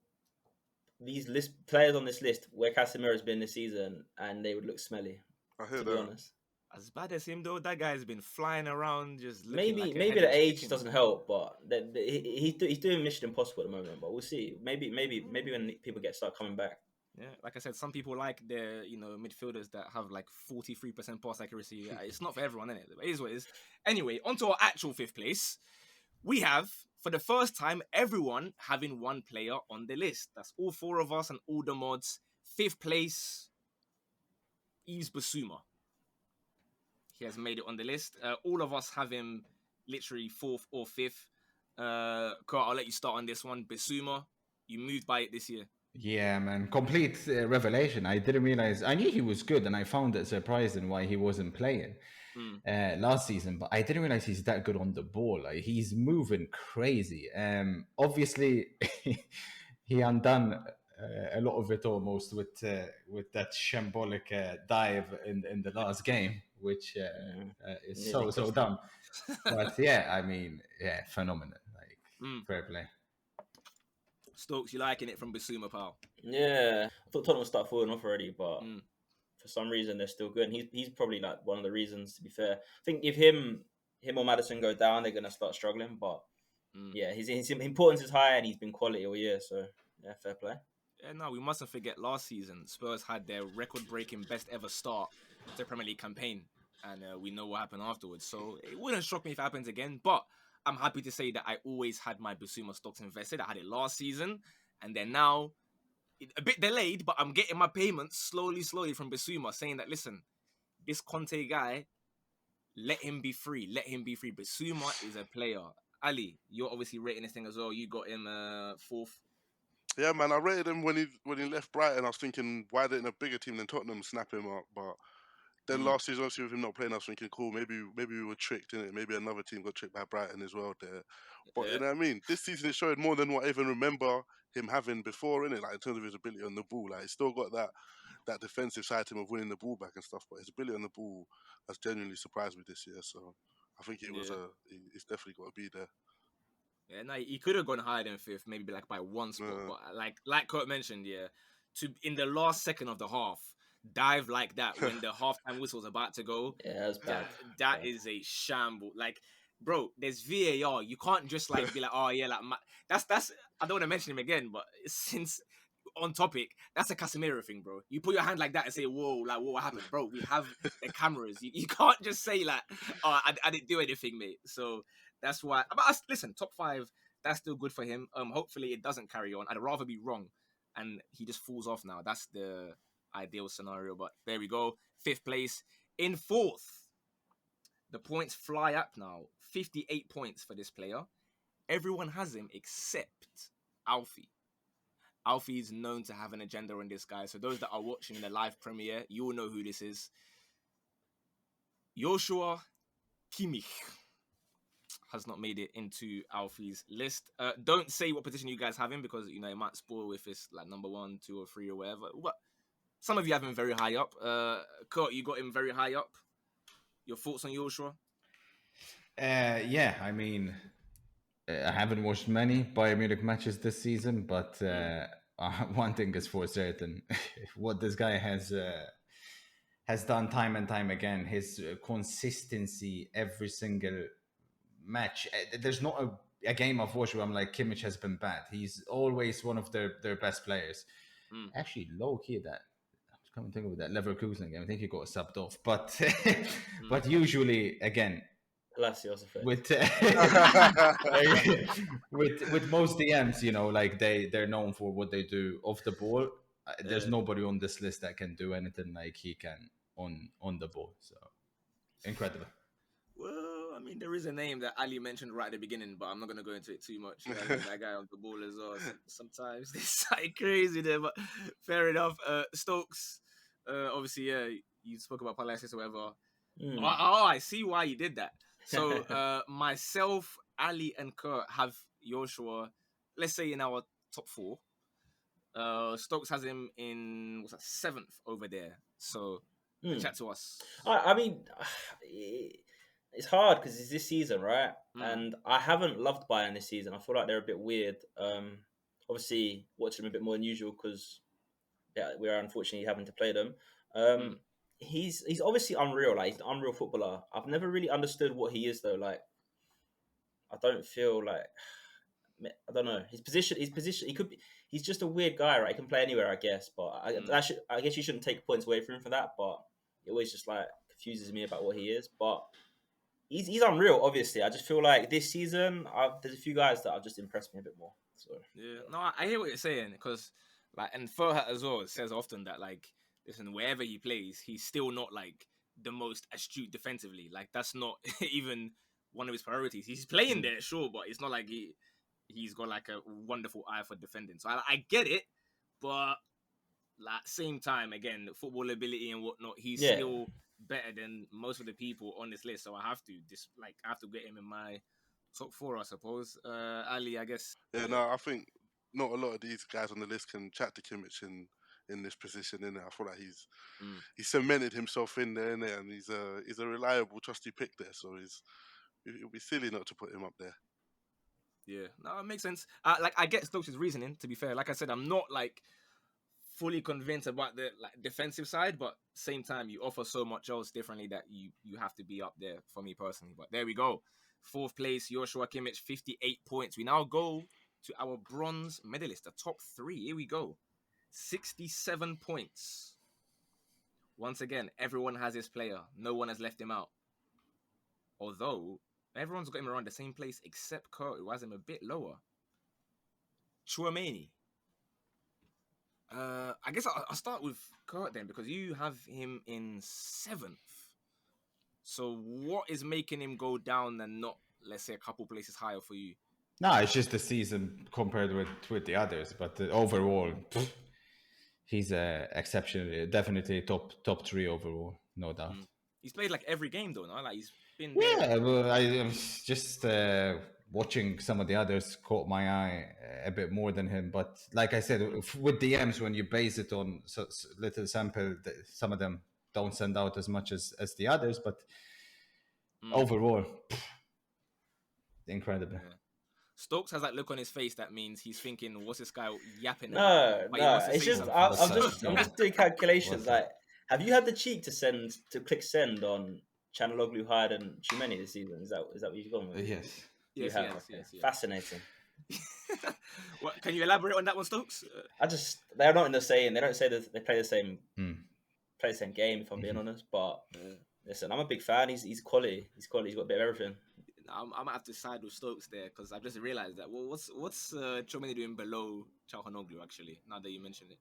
these players on this list where Casemiro's been this season, and they would look smelly. I hear to that. be honest. As bad as him though, that guy's been flying around just. Maybe the age doesn't help, but he's doing Mission Impossible at the moment. But we'll see. Maybe when people start coming back. Yeah, like I said, some people like their midfielders that have like 43% pass accuracy. Yeah, it's not for everyone, innit? It is what it is. Anyway, on to our actual fifth place. We have, for the first time, everyone having one player on the list. That's all 4 of us and all the mods. Fifth place, Yves Bissouma. He has made it on the list. All of us have him literally 4th or 5th. Carl, I'll let you start on this one. Bissouma, you moved by it this year. Yeah, man. Complete revelation. I didn't realize. I knew he was good, and I found it surprising why he wasn't playing last season. But I didn't realize he's that good on the ball. Like, he's moving crazy. Obviously, he undone a lot of it almost with that shambolic dive in the last game, which is so dumb. But yeah, I mean, yeah, phenomenal. Like, fair play. Stokes, you liking it from Bissouma, pal? Yeah, I thought Tottenham would start falling off already, but for some reason they're still good. And he's probably like one of the reasons. To be fair, I think if him or Maddison go down, they're gonna start struggling. But yeah, his importance is high, and he's been quality all year. So yeah, fair play. Yeah, no, we mustn't forget last season Spurs had their record-breaking best ever start to the Premier League campaign, and we know what happened afterwards. So it wouldn't shock me if it happens again, but I'm happy to say that I always had my Bissouma stocks invested. I had it last season, and then now, a bit delayed, but I'm getting my payments slowly from Bissouma, saying that, listen, this Conte guy, let him be free. Bissouma is a player. Ali, you're obviously rating this thing as well. You got him 4th. Yeah, man, I rated him when he left Brighton. I was thinking, why didn't a bigger team than Tottenham snap him up? But then last season, obviously, with him not playing, I was thinking, cool, maybe we were tricked, innit? Maybe another team got tricked by Brighton as well there. But you know what I mean? This season, it showed more than what I even remember him having before, innit? Like, in terms of his ability on the ball. Like, he's still got that that defensive side to him of winning the ball back and stuff. But his ability on the ball has genuinely surprised me this year. So I think he's definitely got to be there. Yeah, no, he could have gone higher than 5th, maybe like by 1 spot. But like Kurt mentioned, to in the last second of the half, dive like that when the halftime whistle was about to go. Yeah, that's bad. That is a shamble. Like, bro, there's VAR. You can't just like be like, oh yeah, like that's. I don't want to mention him again, but since on topic, that's a Casemiro thing, bro. You put your hand like that and say, whoa, like what happened, bro? We have the cameras. You can't just say like, oh, I didn't do anything, mate. So that's why. But listen, top 5, that's still good for him. Hopefully it doesn't carry on. I'd rather be wrong and he just falls off now. That's the ideal scenario. But there we go. 5th place. In 4th, the points fly up now. 58 points for this player. Everyone has him except Alfie. Alfie is known to have an agenda on this guy. So those that are watching the live premiere, you will know who this is. Joshua Kimmich has not made it into Alfie's list. Don't say what position you guys have him because, it might spoil if it's like number 1, 2, or 3 or whatever. But some of you have him very high up. Kurt, you got him very high up. Your thoughts on Joshua? Yeah, I mean, I haven't watched many Bayern Munich matches this season, but one thing is for certain: what this guy has done time and time again, his consistency every single match. There's not a game I've watched where I'm like, Kimmich has been bad. He's always one of their best players. Actually, low key that. I was coming to think of that Leverkusen game. I think he got subbed off, but but usually again. Palacios effect. With most DMs, like they're known for what they do off the ball. There's nobody on this list that can do anything like he can on the ball. So incredible. Well, I mean, there is a name that Ali mentioned right at the beginning, but I'm not going to go into it too much. That guy on the ball as well. Sometimes they sound crazy there, but fair enough. Stokes, obviously, you spoke about Palacios or whatever. I see why you did that. So myself, Ali, and Kurt have Joshua, let's say in our top 4. Stokes has him in 7th over there. So chat to us. I mean, it's hard because it's this season, right? And I haven't loved Bayern this season. I feel like they're a bit weird. Obviously, watching them a bit more than usual because we are unfortunately having to play them. He's obviously unreal. Like, he's an unreal footballer. I've never really understood what he is though. Like, I don't feel like, I don't know his position. He could be. He's just a weird guy, right? He can play anywhere, I guess. But I guess you shouldn't take points away from him for that. But it always just like confuses me about what he is. But he's unreal. Obviously, I just feel like this season there's a few guys that have just impressed me a bit more. So yeah, no, I hear what you're saying because like, and Furhat as well says often that like, listen, wherever he plays, he's still not like the most astute defensively. Like, that's not even one of his priorities. He's playing there, sure, but it's not like he's got like a wonderful eye for defending. So I get it, but like same time, again, football ability and whatnot, he's still better than most of the people on this list. So I have to get him in my top 4, I suppose. Ali, I guess. Yeah, no, I think not a lot of these guys on the list can chat to Kimmich in this position, innit? I feel like he's cemented himself in there, innit? And he's a reliable, trusty pick there. So it would be silly not to put him up there. Yeah, no, it makes sense. Like, I get Stokes' reasoning, to be fair. Like I said, I'm not like fully convinced about the like defensive side, but same time, you offer so much else differently that you have to be up there for me personally. But there we go. 4th place, Joshua Kimmich, 58 points. We now go to our bronze medalist, the top 3. Here we go. 67 points. Once again, everyone has his player. No one has left him out. Although, everyone's got him around the same place except Kurt, who has him a bit lower. Tchouameni. I guess I'll start with Kurt then, because you have him in 7th. So what is making him go down and not, let's say, a couple places higher for you? No, it's just the season compared with the others. But overall, he's exceptionally, definitely top 3 overall, no doubt. He's played like every game though, no? Like he's been there. Yeah, well, I just watching some of the others caught my eye a bit more than him. But like I said, with DMs, when you base it on little sample, some of them don't send out as much as the others. But overall, incredible. Yeah. Stokes has that look on his face that means he's thinking, "What's this guy yapping No, about?" But he no. wants to It's say just something. I'm just doing calculations. Like, have you had the cheek to click send on Calhanoglu higher than Tchouameni this season? Is that what you've gone with? Yes. Yes. Fascinating. What, can you elaborate on that one, Stokes? They're not in the same. They don't say that they play the same game. If I'm being honest, but listen, I'm a big fan. He's quality. He's quality. He's got a bit of everything. I'm gonna have to side with Stokes there because I've just realized that. Well, what's Tchouameni doing below Calhanoglu actually? Now that you mention it,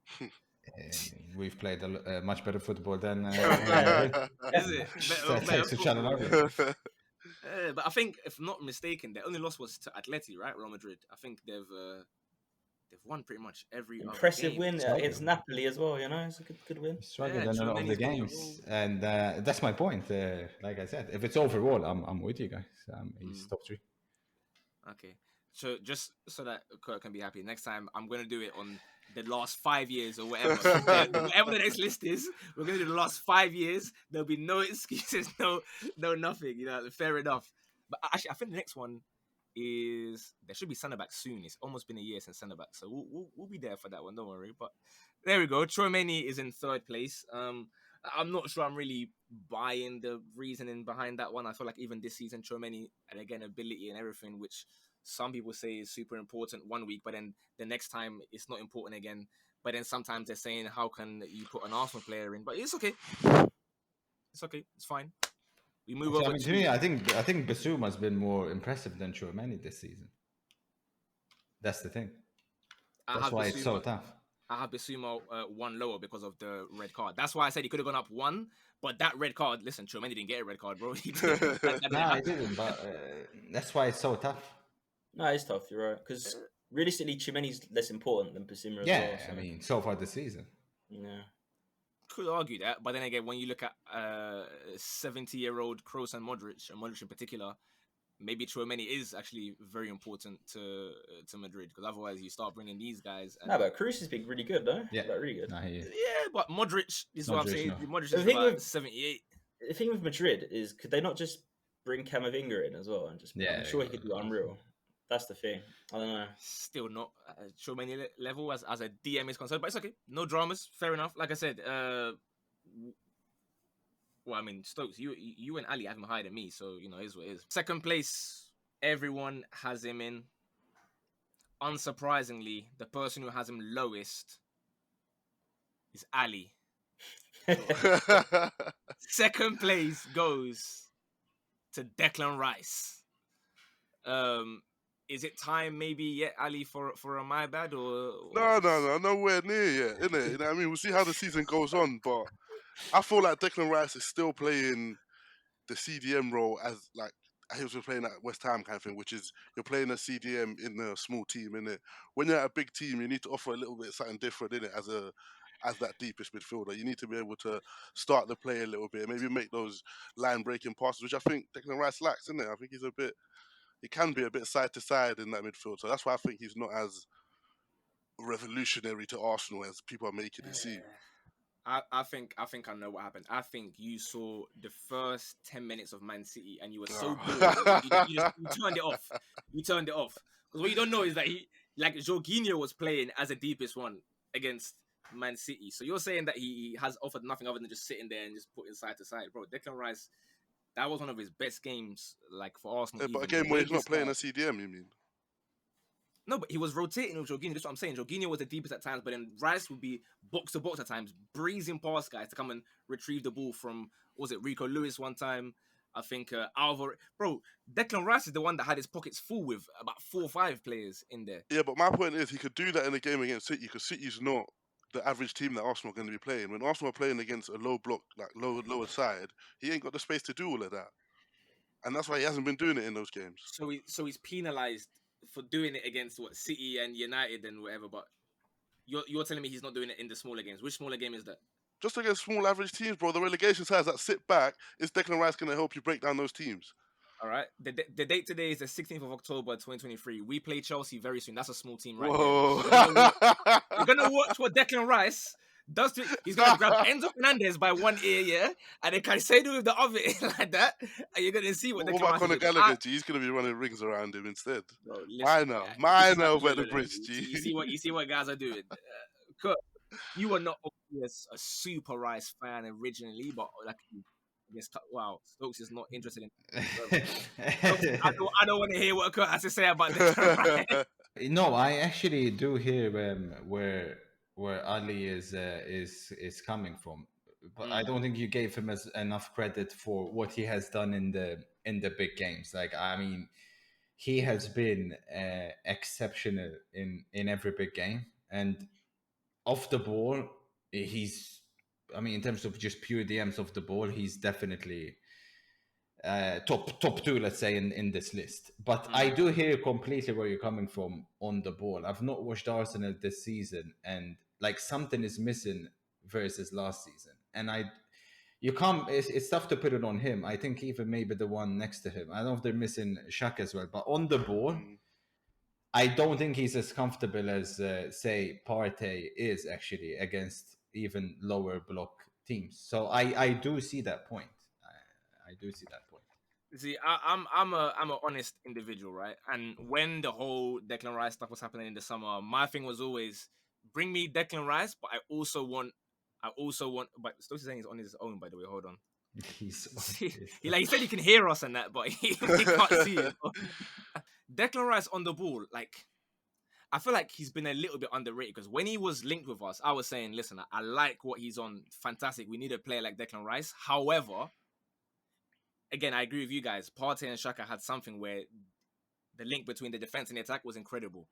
we've played a much better football than. Is it better but I think, if not mistaken, their only loss was to Atleti, right? Real Madrid. I think they've won pretty much every impressive other game. win against Napoli as well. You know, it's a good win. Struggled in a lot of the games, and that's my point. Like I said, if it's overall, I'm with you guys. He's top 3. Okay, so just so that Kurt can be happy, next time I'm gonna do it on the last 5 years or whatever. Whatever the next list is, we're gonna do the last 5 years. There'll be no excuses, no nothing. You know, fair enough. But actually, I think the next one is there should be centre back soon. It's almost been a year since centre back, so we'll be there for that one. Don't worry. But there we go. Tchouameni is in 3rd place. I'm not sure I'm really buying the reasoning behind that one. I feel like even this season, Tchouameni, and again, ability and everything, which some people say is super important one week, but then the next time it's not important again. But then sometimes they're saying, how can you put an Arsenal player in? But it's okay. It's okay. It's fine. We move over to me, I think Bissouma has been more impressive than Tchouameni this season. That's the thing. That's why it's so tough. I have Bissouma one lower because of the red card. That's why I said he could have gone up one, but that red card, listen, Tchouameni didn't get a red card, bro. He didn't. I didn't, but that's why it's so tough. No, it's tough, you're right. Because realistically, Tchouameni's less important than Bissouma as well. Yeah, I mean, so far this season. Yeah. Could argue that, but then again, when you look at 70-year-old Kroos and Modric in particular, maybe Tchouameni is actually very important to Madrid, because otherwise you start bringing these guys. No, but Kroos has been really good, though. Yeah, really good. No, yeah, but Modric is what I'm saying. No. Modric is about 78. The thing with Madrid is, could they not just bring Camavinga in as well and just? I'm sure he could do unreal. That's the thing. I don't know. Still not Tchouameni level as a DM is concerned, but it's okay. No dramas. Fair enough. Like I said, well, I mean, Stokes, you and Ali have him higher than me, so you know, it is what it is. 2nd place, everyone has him in. Unsurprisingly, the person who has him lowest is Ali. 2nd place goes to Declan Rice. Is it time maybe yet, Ali, for a my bad or? No, nowhere near yet, innit? You know what I mean? We'll see how the season goes on, but I feel like Declan Rice is still playing the CDM role as like he was playing at West Ham kind of thing, which is you're playing a CDM in a small team, innit? When you're at a big team, you need to offer a little bit something different, innit? As that deepest midfielder, you need to be able to start the play a little bit, maybe make those line-breaking passes, which I think Declan Rice lacks, innit? I think he can be a bit side to side in that midfield, so that's why I think he's not as revolutionary to Arsenal as people are making it seem. I think I know what happened. I think you saw the first 10 minutes of Man City and you were so bored. You turned it off. You turned it off. Because what you don't know is that Jorginho was playing as a deepest one against Man City. So you're saying that he has offered nothing other than just sitting there and just putting side to side. Bro, Declan Rice, that was one of his best games for Arsenal. Yeah, but a game where he's not playing a CDM, you mean? No, but he was rotating with Jorginho. That's what I'm saying. Jorginho was the deepest at times, but then Rice would be box to box at times, breezing past guys to come and retrieve the ball from, what was it, Rico Lewis one time? I think Alvaro. Bro, Declan Rice is the one that had his pockets full with about 4 or 5 players in there. Yeah, but my point is he could do that in a game against City because City's not the average team that Arsenal are going to be playing. When Arsenal are playing against a low block, like lower side, he ain't got the space to do all of that. And that's why he hasn't been doing it in those games. So he's penalised for doing it against City and United and whatever, but you're telling me he's not doing it in the smaller games. Which smaller game is that? Just against small average teams, bro. The relegation sides that sit back, is Declan Rice going to help you break down those teams? All right. The date today is the 16th of October, 2023. We play Chelsea very soon. That's a small team right Whoa. there. You're gonna watch what Declan Rice does to. He's gonna grab Enzo Fernandez by one ear, yeah, and then Caicedo with the other ear like that, and you're gonna see what What Declan about Rice Conor is doing. Gallagher, G? He's going to be running rings around him instead. Bro, listen, Minor over the bridge, G. You see what guys are doing. You were not obviously a super Rice fan originally, but like, I guess, wow, Stokes is not interested in. I don't want to hear what Kurt has to say about Declan Rice. No, I actually do hear where Ali is coming from, but I don't think you gave him enough credit for what he has done in the big games. Like, I mean, he has been exceptional in every big game, and off the ball, he's. I mean, in terms of just pure DMs of the ball, he's definitely top two, let's say, in this list. But I do hear completely where you're coming from on the ball. I've not watched Arsenal this season, and like something is missing versus last season. And you can't. It's tough to put it on him. I think even maybe the one next to him. I don't know if they're missing Shaq as well, but on the ball, I don't think he's as comfortable as say Partey is actually against even lower block teams. So I do see that point. I do see that point. See, I'm an honest individual, right? And when the whole Declan Rice stuff was happening in the summer, my thing was always bring me Declan Rice, but I also want. But Stokes is saying he's on his own. By the way, hold on. He said he can hear us and that, but he can't see it. Declan Rice on the ball, like, I feel like he's been a little bit underrated because when he was linked with us, I was saying, listen, I like what he's on. Fantastic. We need a player like Declan Rice. However, again, I agree with you guys. Partey and Xhaka had something where the link between the defense and the attack was incredible.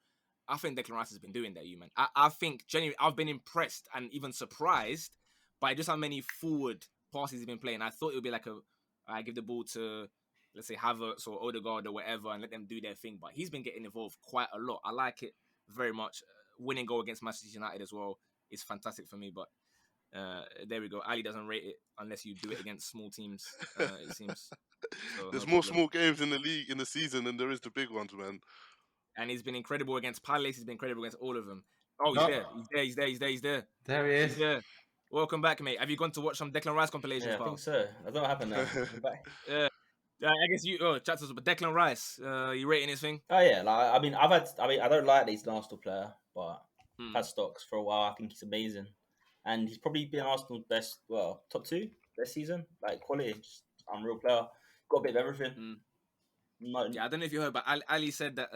I think Declan Rice has been doing that, you man. I think, genuinely, I've been impressed and even surprised by just how many forward passes he's been playing. I thought it would be like I give the ball to, let's say, Havertz or Odegaard or whatever and let them do their thing. But he's been getting involved quite a lot. I like it very much. Winning goal against Manchester United as well is fantastic for me. But there we go. Ali doesn't rate it unless you do it against small teams, it seems. So, There's more small games in the league in the season than there is the big ones, man. And he's been incredible against Palace. He's been incredible against all of them. Oh, he's there. There he is. He's there. Welcome back, mate. Have you gone to watch some Declan Rice compilations? Yeah, I think so. I don't know what happened now. Yeah. I guess you. Chat to us about Declan Rice. You rating his thing? Oh yeah, like I don't like that he's an Arsenal player, but I've had Stocks for a while. I think he's amazing, and he's probably been Arsenal's best, top 2 this season. Like quality, just unreal player. Got a bit of everything. Yeah, I don't know if you heard, but Ali said that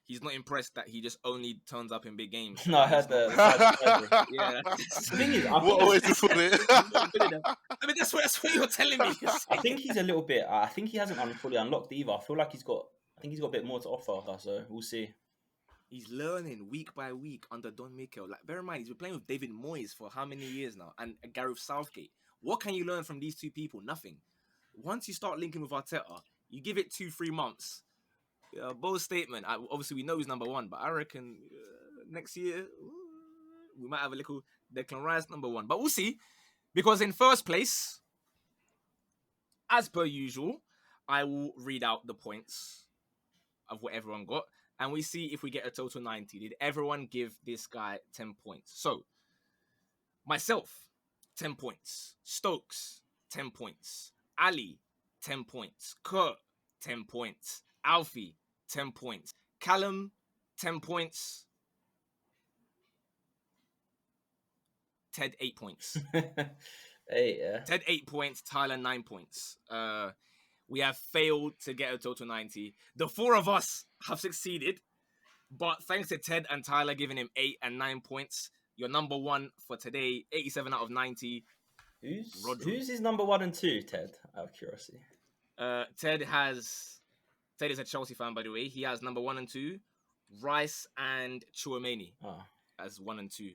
he's not impressed that he just only turns up in big games. No, I heard the yeah. The thing is, what way to put it? I mean, that's what you're telling me. I think he's a little bit. I think he hasn't fully unlocked either. I feel like he's got a bit more to offer. So we'll see. He's learning week by week under Don Mikel. Like, bear in mind, he's been playing with David Moyes for how many years now, and Gareth Southgate. What can you learn from these two people? Nothing. Once you start linking with Arteta, you give it 2-3 months. Bold statement. Obviously, we know he's number 1, but I reckon next year we might have a little Declan Rice number 1. But we'll see. Because in first place, as per usual, I will read out the points of what everyone got. And we see if we get a total 90. Did everyone give this guy 10 points? So, myself, 10 points. Stokes, 10 points. Ali, 10 points. Kurt, 10 points. Alfie, 10 points. Callum, 10 points. Ted, 8 points. 8, yeah. Ted, 8 points. Tyler, 9 points. We have failed to get a total 90. The 4 of us have succeeded. But thanks to Ted and Tyler giving him 8 and 9 points, your number 1 for today, 87 out of 90. Who's his number 1 and 2, Ted? Out of curiosity. Ted is a Chelsea fan, by the way. He has number 1 and 2, Rice and Tchouameni as 1 and 2.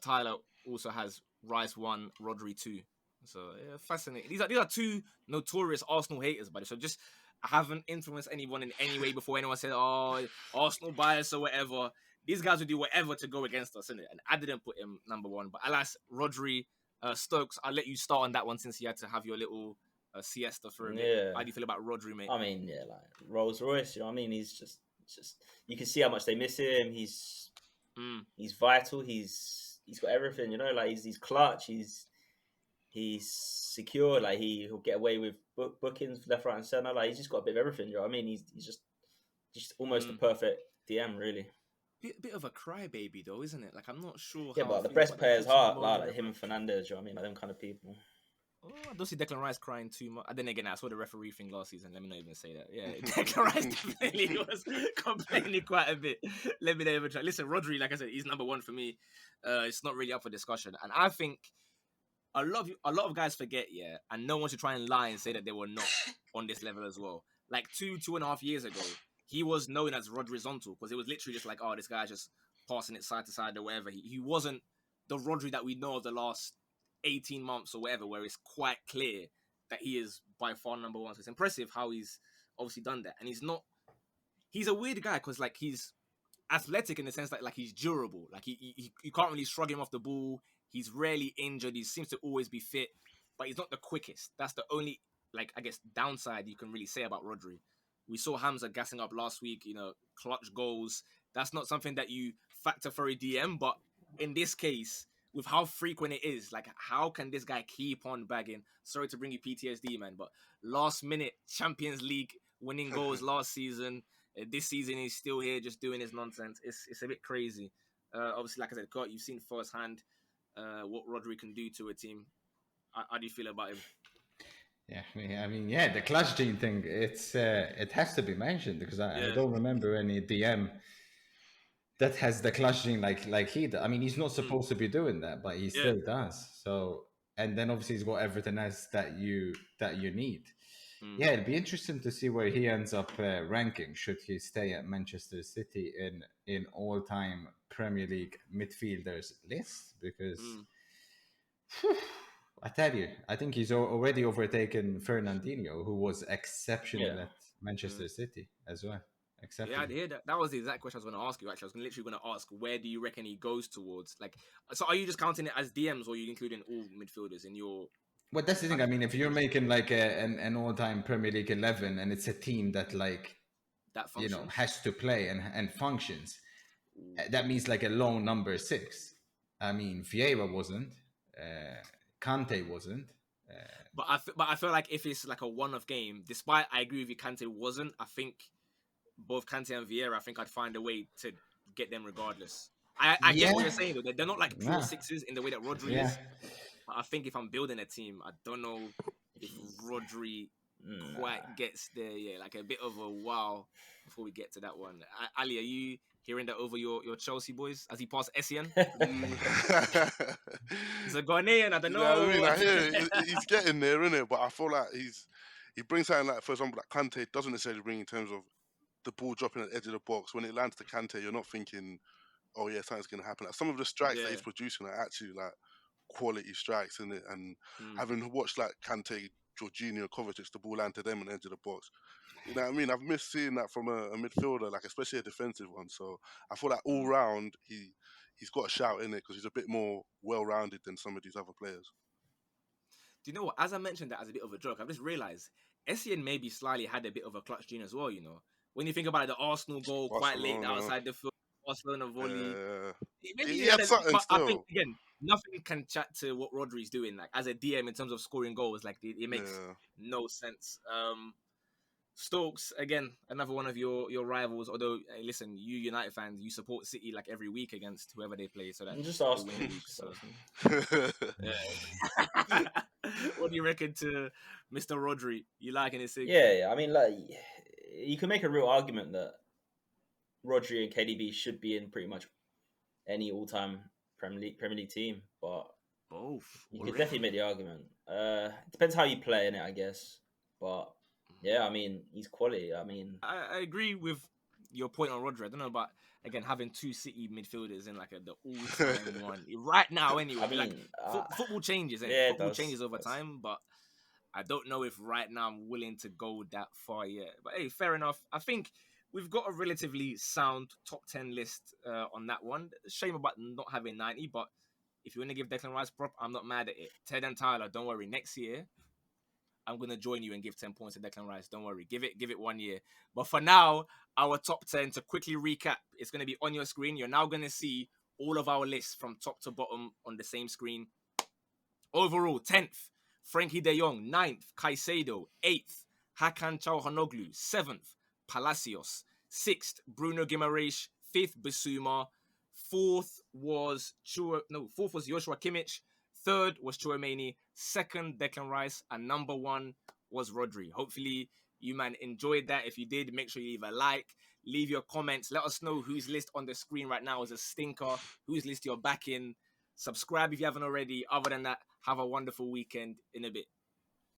Tyler also has Rice 1, Rodri 2. So yeah, fascinating. These are 2 notorious Arsenal haters, buddy. So just I haven't influenced anyone in any way before anyone said, "Oh, Arsenal bias" or whatever. These guys would do whatever to go against us, innit? And I didn't put him number 1. But alas, Rodri, Stokes, I'll let you start on that one since you had to have your little siesta for a bit. Yeah. How do you feel about Rodri, mate? I mean, yeah, like Rolls Royce. You know what I mean? He's just you can see how much they miss him. He's vital. He's got everything. You know, like he's clutch. He's secure. Like he'll get away with bookings left, right, and center. Like he's just got a bit of everything. You know what I mean? He's just almost the perfect DM, really. Bit of a crybaby though, isn't it? Like I'm not sure. Yeah, how but the I feel best about players keeps are moaning like him about- and Fernandez. You know what I mean? Like them kind of people. Oh, I don't see Declan Rice crying too much. Then again, I saw the referee thing last season. Let me not even say that. Yeah, Declan Rice definitely was complaining quite a bit. Let me not even try. Listen, Rodri, like I said, he's number one for me. It's not really up for discussion, and I think a lot of guys forget, yeah, and no one should try and lie and say that they were not on this level as well. Like 2.5 years ago, he was known as Rodrizontal because it was literally just like, oh, this guy's just passing it side to side or whatever. He wasn't the Rodri that we know of the last 18 months or whatever, where it's quite clear that he is by far number one. So it's impressive how he's obviously done that. And he's a weird guy because like he's athletic in the sense that like he's durable. Like you can't really shrug him off the ball. He's rarely injured. He seems to always be fit, but he's not the quickest. That's the only, like, I guess, downside you can really say about Rodri. We saw Hamza gassing up last week, clutch goals. That's not something that you factor for a DM, but in this case, with how frequent it is, like, how can this guy keep on bagging? Sorry to bring you PTSD, man, but last minute Champions League winning goals last season. This season, he's still here just doing his nonsense. It's a bit crazy. Obviously, like I said, Kurt, you've seen firsthand what Rodri can do to a team. How do you feel about him? Yeah, I mean, the clutch gene thing, it has to be mentioned because I don't remember any DM that has the clutch gene like he does. I mean, he's not supposed to be doing that, but he still does. So, and then obviously he's got everything else that you need. Yeah, it'd be interesting to see where he ends up ranking. Should he stay at Manchester City in all-time Premier League midfielders list? Because I tell you, I think he's already overtaken Fernandinho, who was exceptional at Manchester City as well. Exceptional. Yeah, I hear that. That was the exact question I was going to ask you. Actually, I was literally going to ask, where do you reckon he goes towards? Like, so are you just counting it as DMs, or are you including all midfielders in your? Well, that's the thing. I mean, if you're making like an all-time Premier League 11, and it's a team that like that functions, has to play and functions, that means like a lone number 6. I mean, Vieira wasn't. Kante wasn't. But I feel like if it's like a one-off game, despite I agree with you, Kante wasn't. I think both Kante and Vieira, I think I'd find a way to get them regardless. I get what you're saying though. They're not like pure sixes in the way that Rodri is. But I think if I'm building a team, I don't know if Rodri quite gets there. Yeah, like a bit of a wow before we get to that one. Ali, are you hearing that over your Chelsea boys as he passed Essien? He's a Ghanaian, I don't know. I mean, I hear it. He's getting there, isn't it? But I feel like he brings something like, for example, like Kante doesn't necessarily bring in terms of the ball dropping at the edge of the box. When it lands to Kante, you're not thinking, oh yeah, something's going to happen. Like some of the strikes that he's producing are actually like quality strikes, in it. And having watched like Kante, Jorginho, Kovacic, the ball land to them on the edge of the box. You know what I mean? I've missed seeing that from a midfielder, like especially a defensive one. So I feel like all round he's got a shout in it because he's a bit more well-rounded than some of these other players. Do you know what? As I mentioned that as a bit of a joke, I've just realised Essien maybe slightly had a bit of a clutch gene as well, When you think about it, the Arsenal goal quite late outside the field, Barcelona volley. He had something still. I think, again, nothing can chat to what Rodri's doing, like as a DM in terms of scoring goals. Like it makes no sense. Stokes, again, another one of your rivals. Although, hey, listen, you United fans, you support City like every week against whoever they play. So that I'm just asking. What do you reckon to Mr. Rodri? You liking his thing? Yeah. I mean, like, you can make a real argument that Rodri and KDB should be in pretty much any all-time Premier League team, but both. You could definitely make the argument. It depends how you play in it, I guess. But yeah, I mean, he's quality. I mean, I agree with your point on Rodri. I don't know about, again, having two City midfielders in like the all-time one right now. Anyway, I mean, football changes. Football changes over time, but I don't know if right now I'm willing to go that far yet. But hey, fair enough. I think we've got a relatively sound top 10 list on that one. Shame about not having 90, but if you want to give Declan Rice prop, I'm not mad at it. Ted and Tyler, don't worry. Next year, I'm gonna join you and give 10 points to Declan Rice. Don't worry, give it 1 year. But for now, our top 10, to quickly recap, it's gonna be on your screen. You're now gonna see all of our lists from top to bottom on the same screen. Overall, 10th, Frankie de Jong. 9th, Caicedo. 8th, Calhanoglu. 7th, Palacios. 6th, Bruno Guimaraes. 5th, Bissouma. 4th was Joshua Kimmich. 3rd was Tchouameni. 2nd, Declan Rice. And number 1 was Rodri. Hopefully, you man enjoyed that. If you did, make sure you leave a like, leave your comments. Let us know whose list on the screen right now is a stinker, whose list you're backing. Subscribe if you haven't already. Other than that, have a wonderful weekend. In a bit.